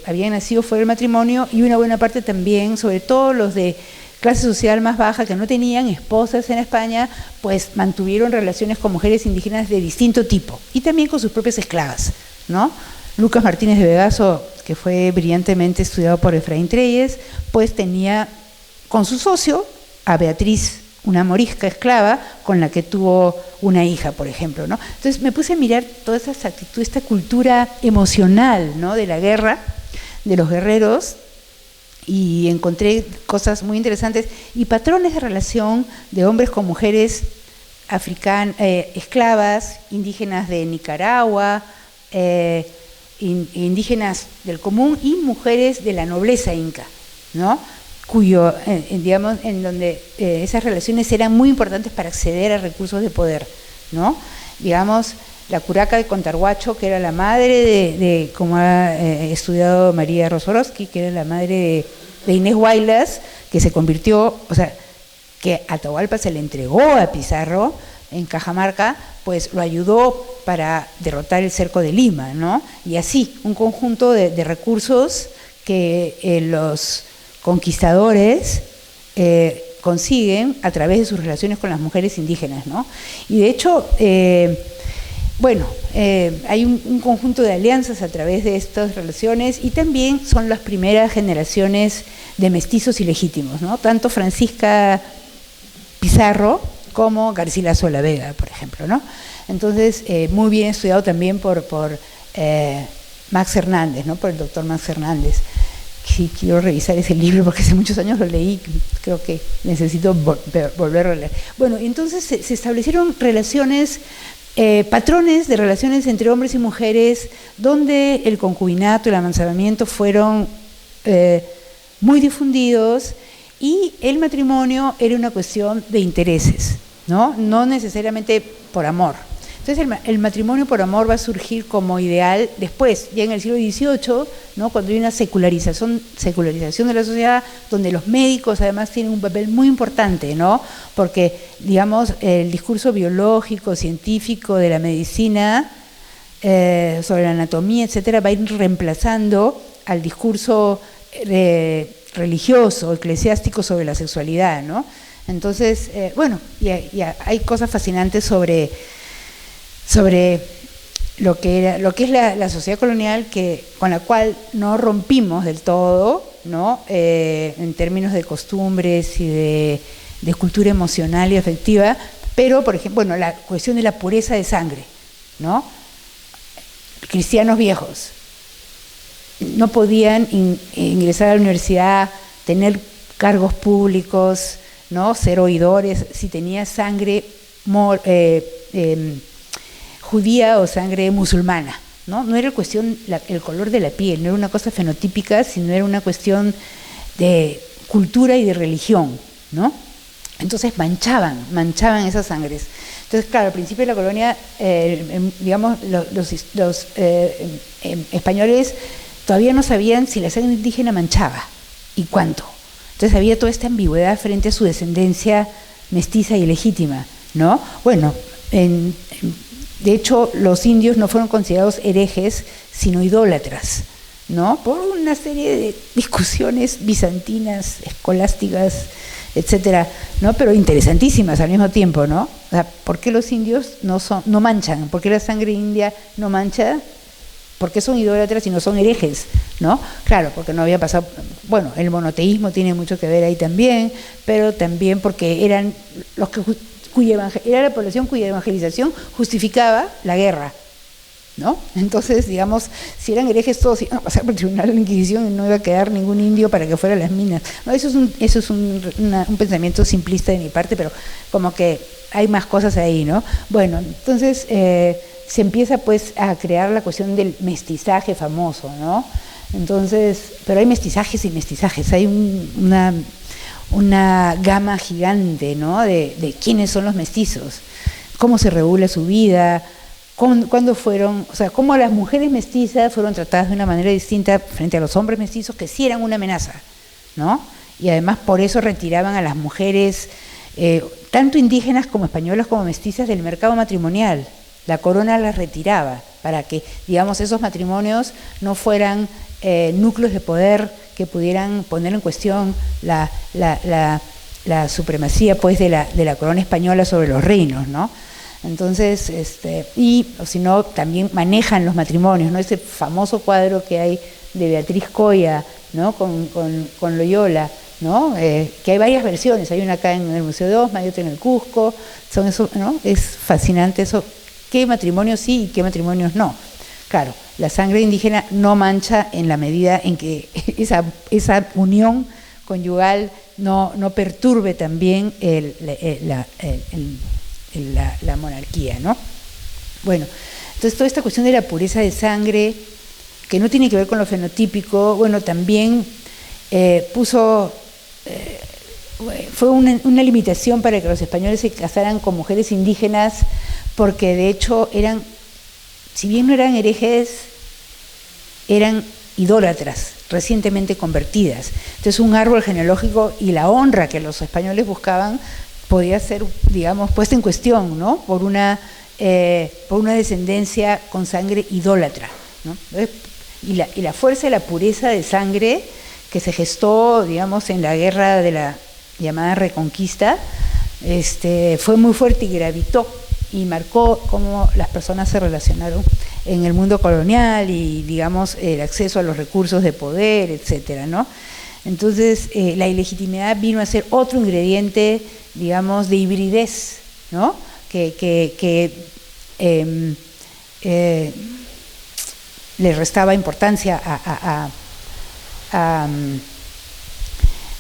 habían nacido fuera del matrimonio y una buena parte también, sobre todo los de clase social más baja que no tenían esposas en España, pues mantuvieron relaciones con mujeres indígenas de distinto tipo y también con sus propias esclavas, ¿no? Lucas Martínez de Vegaso, que fue brillantemente estudiado por Efraín Treyes, pues tenía con su socio a Beatriz, una morisca esclava con la que tuvo una hija, por ejemplo, ¿no? Entonces me puse a mirar toda esa actitud, esta cultura emocional, ¿no? De la guerra, de los guerreros, y encontré cosas muy interesantes y patrones de relación de hombres con mujeres africanas, esclavas, indígenas de Nicaragua, indígenas del común y mujeres de la nobleza inca, ¿no? Digamos, en donde esas relaciones eran muy importantes para acceder a recursos de poder, ¿no? Digamos, la curaca de Contarhuacho, que era la madre como ha estudiado María Rosorowski, que era la madre de Inés Huaylas, que se convirtió, o sea, que Atahualpa se le entregó a Pizarro en Cajamarca, pues lo ayudó para derrotar el cerco de Lima, ¿no? Y así, un conjunto de recursos que los conquistadores consiguen a través de sus relaciones con las mujeres indígenas, ¿no? Y de hecho, hay un conjunto de alianzas a través de estas relaciones y también son las primeras generaciones de mestizos ilegítimos, ¿no? Tanto Francisca Pizarro como Garcilaso de la Vega, por ejemplo, ¿no? Entonces, muy bien estudiado también por Max Hernández, ¿no? Por el doctor Max Hernández. Sí, quiero revisar ese libro porque hace muchos años lo leí, creo que necesito volverlo a leer. Bueno, entonces se establecieron relaciones, patrones de relaciones entre hombres y mujeres, donde el concubinato y el amancebamiento fueron muy difundidos, y el matrimonio era una cuestión de intereses, no necesariamente por amor. Entonces el matrimonio por amor va a surgir como ideal después, ya en el siglo XVIII, cuando hay una secularización de la sociedad, donde los médicos además tienen un papel muy importante, porque, digamos, el discurso biológico, científico de la medicina, sobre la anatomía, etcétera, va a ir reemplazando al discurso religioso, eclesiástico sobre la sexualidad, Entonces, hay cosas fascinantes sobre lo que es la sociedad colonial, con la cual no rompimos del todo, en términos de costumbres y de cultura emocional y afectiva, pero, por ejemplo, la cuestión de la pureza de sangre, cristianos viejos no podían ingresar a la universidad, tener cargos públicos, ser oidores, si tenía sangre judía o sangre musulmana, no era cuestión el color de la piel, no era una cosa fenotípica, sino era una cuestión de cultura y de religión, Entonces manchaban esas sangres. Entonces, claro, al principio de la colonia, digamos, los españoles todavía no sabían si la sangre indígena manchaba y cuánto. Entonces había toda esta ambigüedad frente a su descendencia mestiza y legítima, Bueno, de hecho, los indios no fueron considerados herejes, sino idólatras, por una serie de discusiones bizantinas, escolásticas, etcétera, pero interesantísimas al mismo tiempo, O sea, ¿por qué los indios no manchan? ¿Por qué la sangre india no mancha? ¿Por qué son idólatras y no son herejes? Claro, porque no había pasado. Bueno, el monoteísmo tiene mucho que ver ahí también, pero también porque eran los que era la población cuya evangelización justificaba la guerra, Entonces, digamos, si eran herejes todos iban a pasar por el tribunal de la Inquisición y no iba a quedar ningún indio para que fuera a las minas. Eso es un pensamiento simplista de mi parte, pero como que hay más cosas ahí, Bueno, entonces se empieza pues a crear la cuestión del mestizaje famoso, Entonces, pero hay mestizajes y mestizajes, hay una gama gigante, de quiénes son los mestizos, cómo se regula su vida, cuándo fueron, o sea, cómo las mujeres mestizas fueron tratadas de una manera distinta frente a los hombres mestizos, que sí eran una amenaza, Y además por eso retiraban a las mujeres, tanto indígenas como españolas como mestizas, del mercado matrimonial. La corona las retiraba para que, digamos, esos matrimonios no fueran núcleos de poder que pudieran poner en cuestión la supremacía, pues, de la corona española sobre los reinos, Entonces, y si no, también manejan los matrimonios, Ese famoso cuadro que hay de Beatriz Coya, con Loyola, que hay varias versiones, hay una acá en el Museo de Osma y otra en el Cusco, son eso, es fascinante eso, qué matrimonios sí y qué matrimonios no. Claro, la sangre indígena no mancha en la medida en que esa unión conyugal no perturbe también la monarquía, Bueno, entonces toda esta cuestión de la pureza de sangre, que no tiene que ver con lo fenotípico, bueno, también fue una limitación para que los españoles se casaran con mujeres indígenas, porque de hecho si bien no eran herejes, eran idólatras, recientemente convertidas. Entonces un árbol genealógico y la honra que los españoles buscaban podía ser, digamos, puesta en cuestión, por una descendencia con sangre idólatra, y la fuerza y la pureza de sangre que se gestó, digamos, en la guerra de la llamada Reconquista, fue muy fuerte y gravitó y marcó cómo las personas se relacionaron en el mundo colonial y, digamos, el acceso a los recursos de poder, etcétera, Entonces, la ilegitimidad vino a ser otro ingrediente, digamos, de hibridez, que le restaba importancia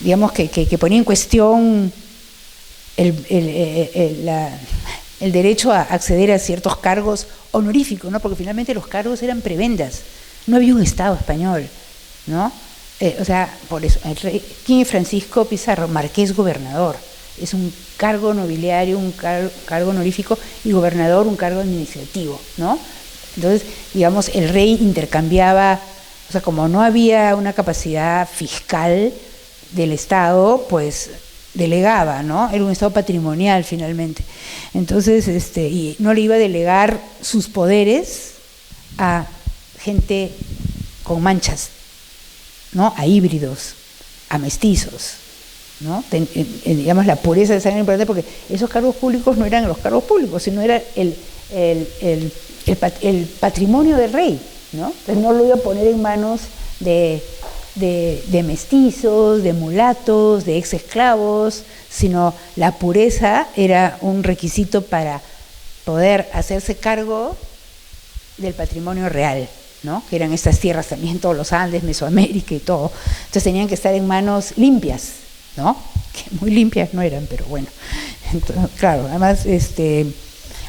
digamos, que ponía en cuestión el derecho a acceder a ciertos cargos honoríficos, porque finalmente los cargos eran prebendas, no había un Estado español, O sea, por eso, el rey King Francisco Pizarro, marqués gobernador, es un cargo nobiliario, un cargo honorífico, y gobernador, un cargo administrativo, ¿no? Entonces, digamos, el rey intercambiaba, o sea, como no había una capacidad fiscal del Estado, pues delegaba, ¿no? Era un Estado patrimonial finalmente. Entonces, y no le iba a delegar sus poderes a gente con manchas, ¿no? A híbridos, a mestizos, ¿no? Digamos, la pureza de sangre es importante porque esos cargos públicos no eran los cargos públicos, sino era el patrimonio del rey, ¿no? Entonces no lo iba a poner en manos de mestizos, de mulatos, de ex esclavos, sino la pureza era un requisito para poder hacerse cargo del patrimonio real, ¿no? Que eran estas tierras también, todos los Andes, Mesoamérica y todo. Entonces tenían que estar en manos limpias, ¿no? Que muy limpias no eran, pero bueno. Entonces, claro, además,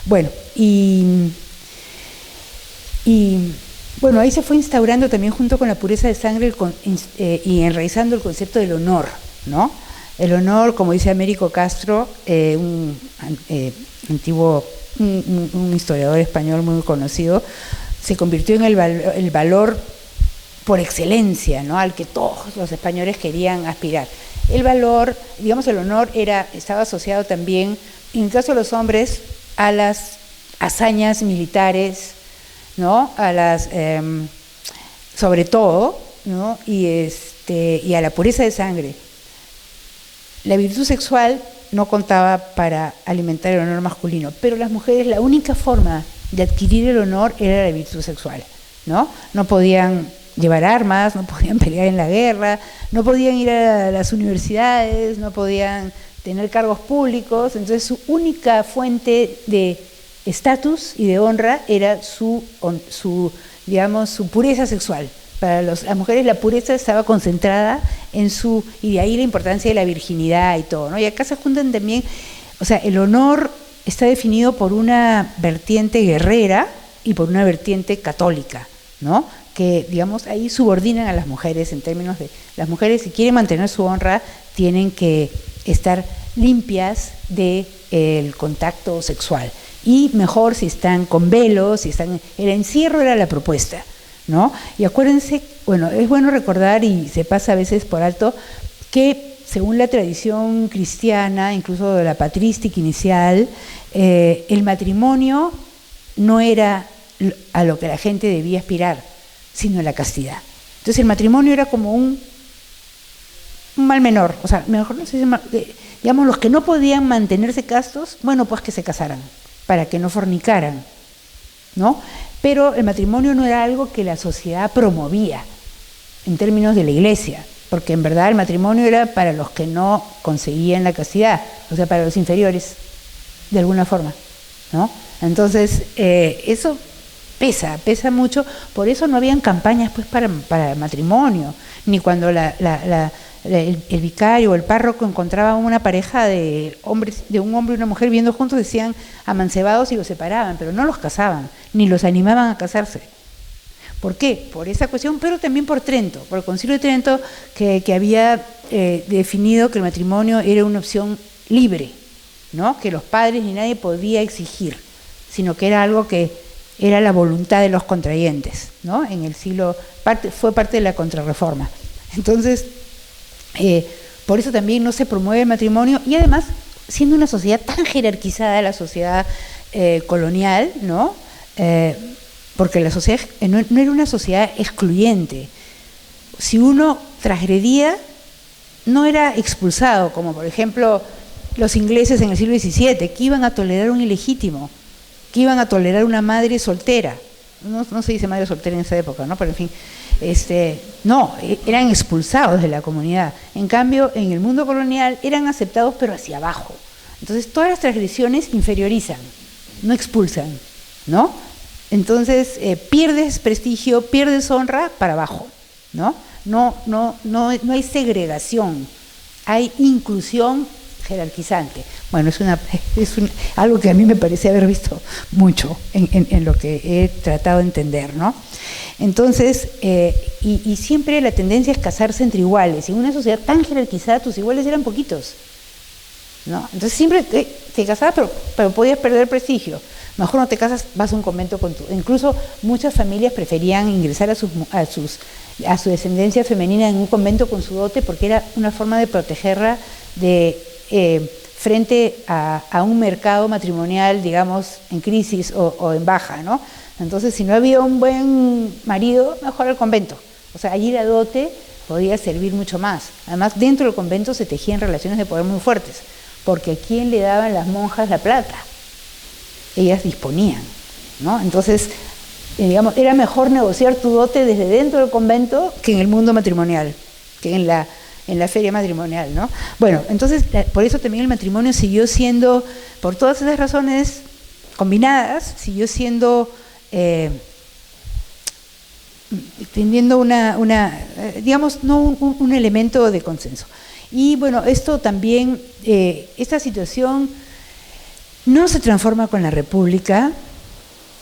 bueno, y bueno, ahí se fue instaurando también junto con la pureza de sangre y enraizando el concepto del honor, ¿no? El honor, como dice Américo Castro, un historiador español muy conocido, se convirtió en el valor por excelencia, ¿no? Al que todos los españoles querían aspirar. El valor, digamos, el honor estaba asociado también, en el caso de los hombres, a las hazañas militares, ¿no? A las, sobre todo, ¿no? Y a la pureza de sangre. La virtud sexual no contaba para alimentar el honor masculino, pero las mujeres, la única forma de adquirir el honor era la virtud sexual, ¿no? No podían llevar armas, no podían pelear en la guerra, no podían ir a las universidades, no podían tener cargos públicos, entonces su única fuente de estatus y de honra era su pureza sexual. Para las mujeres la pureza estaba concentrada en y de ahí la importancia de la virginidad y todo, ¿no? Y acá se juntan también, o sea, el honor está definido por una vertiente guerrera y por una vertiente católica, ¿no? Que, digamos, ahí subordinan a las mujeres en términos de, las mujeres si quieren mantener su honra tienen que estar limpias del contacto sexual. Y mejor si están con velos, si están, el encierro era la propuesta, ¿no? Y acuérdense, bueno, es bueno recordar, y se pasa a veces por alto, que según la tradición cristiana, incluso de la patrística inicial, el matrimonio no era a lo que la gente debía aspirar, sino la castidad. Entonces el matrimonio era como un mal menor, o sea, mejor no se llama, digamos, los que no podían mantenerse castos, bueno, pues que se casaran, para que no fornicaran, ¿no? Pero el matrimonio no era algo que la sociedad promovía en términos de la iglesia, porque en verdad el matrimonio era para los que no conseguían la castidad, o sea, para los inferiores, de alguna forma, ¿no? Entonces, eso pesa mucho, por eso no habían campañas pues para el matrimonio, ni cuando el vicario o el párroco encontraba una pareja de un hombre y una mujer viviendo juntos, decían amancebados y los separaban, pero no los casaban, ni los animaban a casarse. ¿Por qué? Por esa cuestión, pero también por Trento, por el Concilio de Trento, que había definido que el matrimonio era una opción libre, ¿no? Que los padres ni nadie podía exigir, sino que era algo que era la voluntad de los contrayentes, ¿no? En el siglo, fue parte de la Contrarreforma. Entonces, por eso también no se promueve el matrimonio, y además, siendo una sociedad tan jerarquizada, la sociedad colonial, ¿no? Porque la sociedad no era una sociedad excluyente. Si uno transgredía, no era expulsado, como por ejemplo los ingleses en el siglo XVII, que iban a tolerar un ilegítimo, que iban a tolerar una madre soltera. No se dice madre soltera en esa época, ¿no? Pero en fin, no, eran expulsados de la comunidad. En cambio, en el mundo colonial eran aceptados, pero hacia abajo. Entonces, todas las transgresiones inferiorizan, no expulsan, ¿no? Entonces, pierdes prestigio, pierdes honra para abajo, ¿no? No hay segregación, hay inclusión jerarquizante. Bueno, algo que a mí me parece haber visto mucho en lo que he tratado de entender, ¿no? Entonces, y siempre la tendencia es casarse entre iguales. Y en una sociedad tan jerarquizada, tus iguales eran poquitos, ¿no? Entonces siempre te casabas, pero podías perder prestigio. Mejor no te casas, vas a un convento con tu... Incluso muchas familias preferían ingresar a su descendencia femenina en un convento con su dote, porque era una forma de protegerla frente a un mercado matrimonial, digamos, en crisis o en baja, ¿no? Entonces, si no había un buen marido, mejor al convento. O sea, allí la dote podía servir mucho más. Además, dentro del convento se tejían relaciones de poder muy fuertes, porque ¿a quién le daban las monjas la plata? Ellas disponían, ¿no? Entonces, digamos, era mejor negociar tu dote desde dentro del convento que en el mundo matrimonial, que en la feria matrimonial, ¿no? Bueno, entonces, por eso también el matrimonio siguió siendo, por todas esas razones combinadas, siguió siendo, teniendo digamos, no un elemento de consenso. Y bueno, esto también, esta situación no se transforma con la República.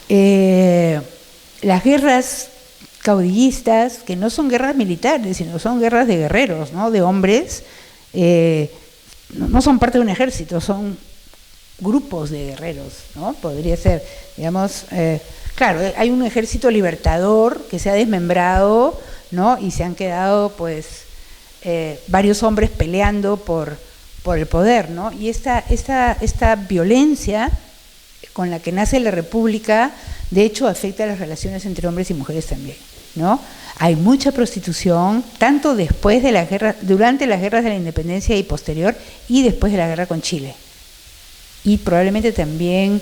Las guerras caudillistas, que no son guerras militares, sino son guerras de guerreros, ¿no? De hombres, no son parte de un ejército, son grupos de guerreros, ¿no? Podría ser, digamos, claro, hay un ejército libertador que se ha desmembrado, ¿no? Y se han quedado, pues, varios hombres peleando por el poder, ¿no? Y esta violencia con la que nace la República, de hecho, afecta a las relaciones entre hombres y mujeres también, ¿no? Hay mucha prostitución, tanto después de la guerra, durante las guerras de la independencia y posterior, y después de la guerra con Chile. Y probablemente también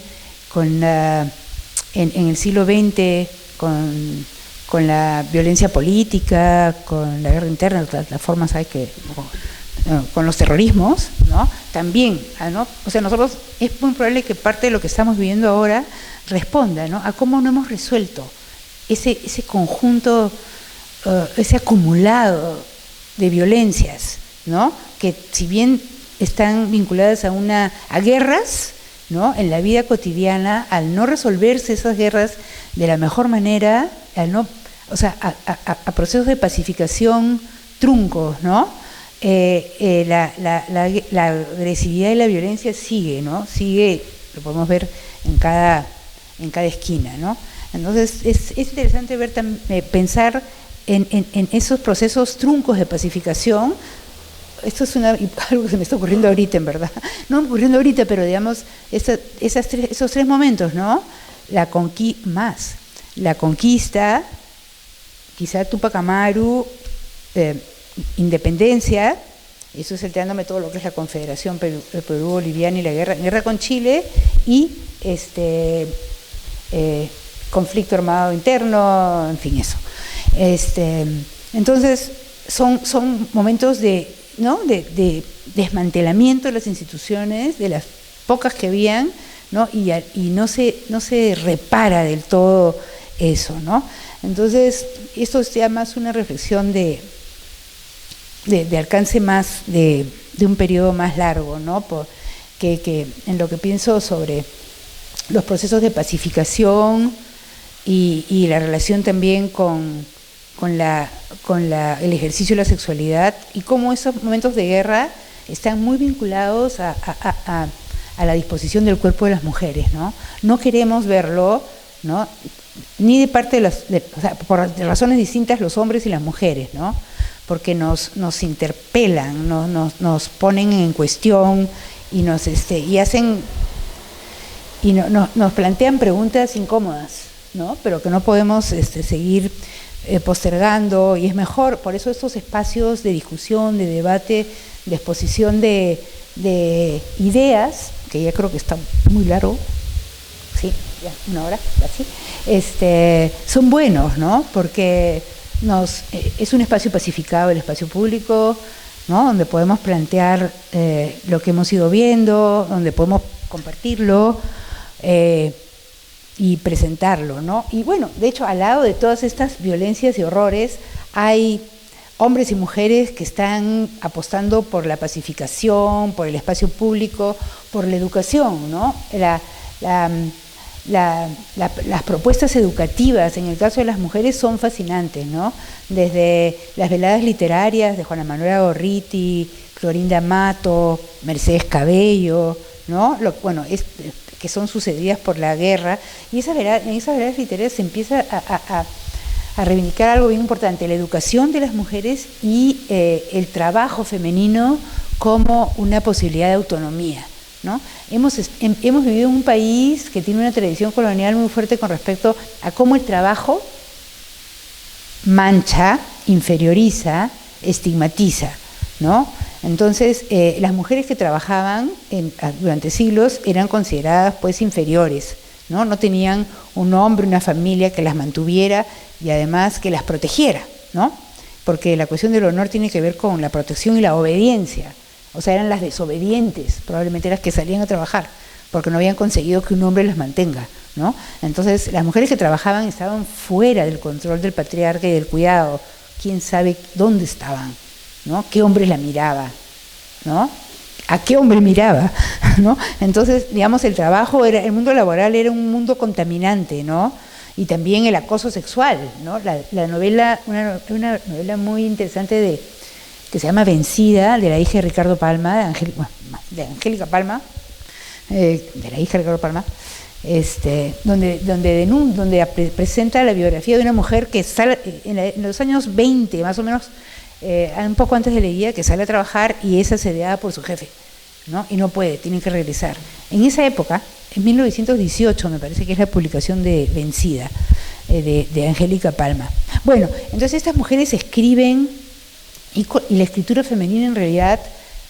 en el siglo XX, con la violencia política, con la guerra interna, las formas con los terrorismos, ¿no? También, ¿no? O sea, nosotros es muy probable que parte de lo que estamos viviendo ahora responda, ¿no? A cómo no hemos resuelto ese conjunto, ese acumulado de violencias, ¿no? Que si bien están vinculadas a guerras, ¿no? En la vida cotidiana, al no resolverse esas guerras de la mejor manera, a procesos de pacificación truncos, ¿no? La agresividad y la violencia sigue, ¿no? Sigue, lo podemos ver en cada esquina, ¿no? Entonces es interesante pensar en esos procesos truncos de pacificación. Esto es algo que se me está ocurriendo ahorita, en verdad. No ocurriendo ahorita, pero digamos, esos tres momentos, ¿no? La conquista, quizá Tupac Amaru, independencia, eso salteándome todo lo que es la Confederación Perú-Boliviana y la guerra con Chile, y conflicto armado interno, en fin, eso. Entonces, son momentos de desmantelamiento de las instituciones, de las pocas que habían, ¿no? Y no se repara del todo eso, ¿no? Entonces, esto es ya más una reflexión de alcance más de un periodo más largo, ¿no? Que en lo que pienso sobre los procesos de pacificación y la relación también con el ejercicio de la sexualidad, y cómo esos momentos de guerra están muy vinculados a la disposición del cuerpo de las mujeres, ¿no? No queremos verlo, ¿no? Ni de parte por razones distintas los hombres y las mujeres, ¿no? Porque nos interpelan, nos ponen en cuestión y nos plantean preguntas incómodas, ¿no? Pero que no podemos seguir postergando, y es mejor, por eso estos espacios de discusión, de debate, de exposición de ideas, que ya creo que está muy largo, sí, ya una hora, así, son buenos, ¿no? Porque es un espacio pacificado, el espacio público, ¿no? Donde podemos plantear lo que hemos ido viendo, donde podemos compartirlo y presentarlo, ¿no? Y bueno, de hecho, al lado de todas estas violencias y horrores hay hombres y mujeres que están apostando por la pacificación, por el espacio público, por la educación, ¿no? Las propuestas educativas, en el caso de las mujeres, son fascinantes, ¿no? Desde las veladas literarias de Juana Manuela Gorriti, Clorinda Mato, Mercedes Cabello, ¿no? Que son sucedidas por la guerra, y en esas veladas literarias se empieza a reivindicar algo bien importante, la educación de las mujeres y el trabajo femenino como una posibilidad de autonomía, ¿no? Hemos vivido en un país que tiene una tradición colonial muy fuerte con respecto a cómo el trabajo mancha, inferioriza, estigmatiza, ¿no? Entonces, las mujeres que trabajaban durante siglos eran consideradas pues inferiores, ¿no? No tenían un hombre, una familia que las mantuviera y además que las protegiera, ¿no? Porque la cuestión del honor tiene que ver con la protección y la obediencia. O sea, eran las desobedientes, probablemente las que salían a trabajar, porque no habían conseguido que un hombre las mantenga, ¿no? Entonces, las mujeres que trabajaban estaban fuera del control del patriarca y del cuidado. ¿Quién sabe dónde estaban? ¿No? ¿Qué hombre la miraba? ¿No? ¿A qué hombre miraba? ¿No? Entonces, digamos, el mundo laboral era un mundo contaminante, ¿no? Y también el acoso sexual, ¿no? La novela, una novela muy interesante que se llama Vencida, de la hija de Ricardo Palma, de Angélica Palma, de la hija de Ricardo Palma, donde presenta la biografía de una mujer que sale en los años 20, más o menos, un poco antes de la guía, que sale a trabajar y es asediada por su jefe, ¿no? Y no puede, tiene que regresar. En esa época, en 1918, me parece que es la publicación de Vencida, de Angélica Palma. Bueno, entonces estas mujeres escriben y la escritura femenina en realidad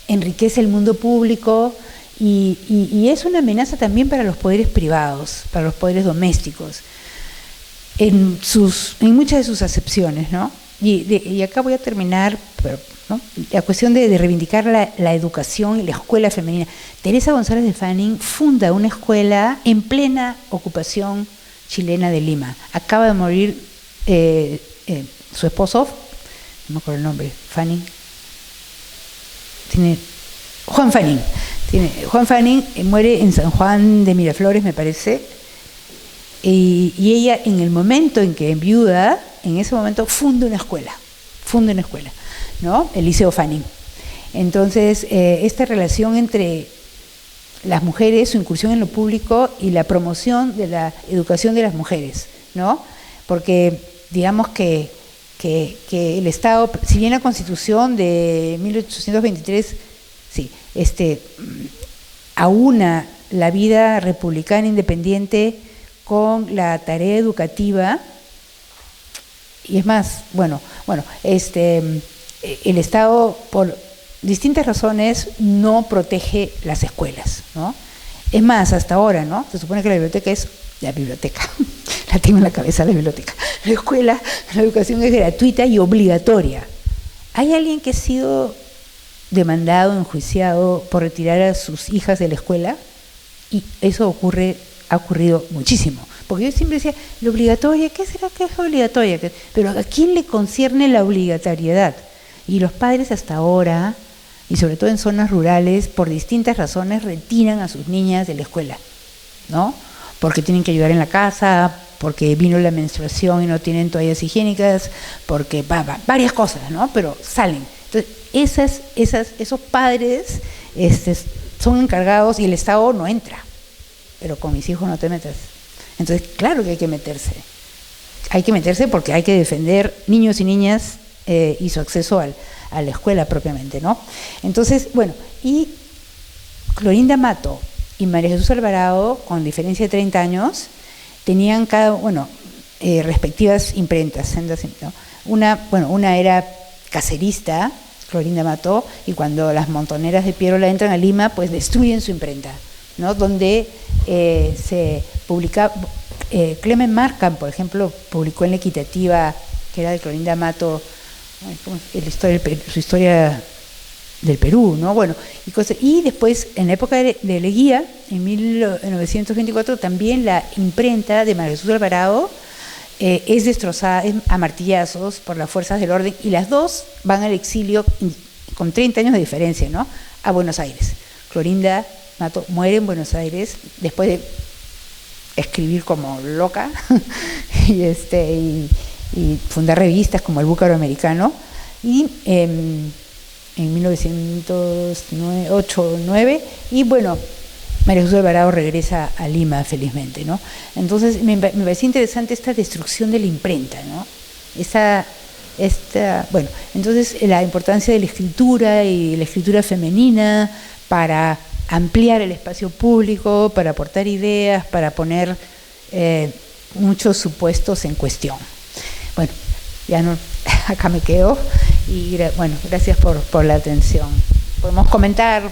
enriquece el mundo público y es una amenaza también para los poderes privados, para los poderes domésticos, en muchas de sus acepciones, ¿no? Y acá voy a terminar, ¿no? La cuestión de reivindicar la educación y la escuela femenina. Teresa González de Fanning funda una escuela en plena ocupación chilena de Lima. Acaba de morir su esposo, no me acuerdo el nombre, Juan Fanning. Juan Fanning muere en San Juan de Miraflores, me parece, y ella, en el momento en que enviuda, en ese momento funda una escuela, ¿no? El Liceo Fanning. Entonces, esta relación entre las mujeres, su incursión en lo público y la promoción de la educación de las mujeres, ¿no? Porque digamos que el Estado, si bien la Constitución de 1823, sí, aúna la vida republicana independiente con la tarea educativa, y es más, el Estado, por distintas razones, no protege las escuelas, ¿no? Es más, hasta ahora, ¿no? Se supone que la biblioteca es la biblioteca, la tengo en la cabeza, la biblioteca. La escuela, la educación es gratuita y obligatoria. ¿Hay alguien que ha sido demandado, enjuiciado por retirar a sus hijas de la escuela? Y eso ha ocurrido muchísimo. Porque yo siempre decía, la obligatoria, ¿qué será que es obligatoria? Pero ¿a quién le concierne la obligatoriedad? Y los padres hasta ahora, y sobre todo en zonas rurales, por distintas razones, retiran a sus niñas de la escuela, ¿no? Porque tienen que ayudar en la casa, porque vino la menstruación y no tienen toallas higiénicas, porque varias cosas, ¿no? Pero salen. Entonces, esos padres son encargados y el Estado no entra. Pero con mis hijos no te metas. Entonces, claro que hay que meterse. Hay que meterse porque hay que defender niños y niñas y su acceso a la escuela propiamente, ¿no? Entonces, bueno, y Clorinda Mato y María Jesús Alvarado, con diferencia de 30 años, tenían respectivas imprentas, ¿no? Una era cacerista, Clorinda Mato, y cuando las montoneras de Piérola entran a Lima, pues destruyen su imprenta, ¿no? Donde se publica, Clemen Markham, por ejemplo, publicó en La Equitativa, que era de Clorinda Mato, su historia del Perú, ¿no? Bueno, y después, en la época de Leguía, en 1924, también la imprenta de María Jesús Alvarado es destrozada a martillazos por las fuerzas del orden, y las dos van al exilio con 30 años de diferencia, ¿no?, a Buenos Aires. Clorinda Mato muere en Buenos Aires después de escribir como loca y fundar revistas como El Búcaro Americano, y en 1908-9, y bueno, María Jesús Alvarado regresa a Lima felizmente, ¿no? Entonces me pareció interesante esta destrucción de la imprenta, ¿no? Bueno, entonces la importancia de la escritura y la escritura femenina para ampliar el espacio público, para aportar ideas, para poner muchos supuestos en cuestión. Bueno, ya no, acá me quedo, y bueno, gracias por la atención. Podemos comentar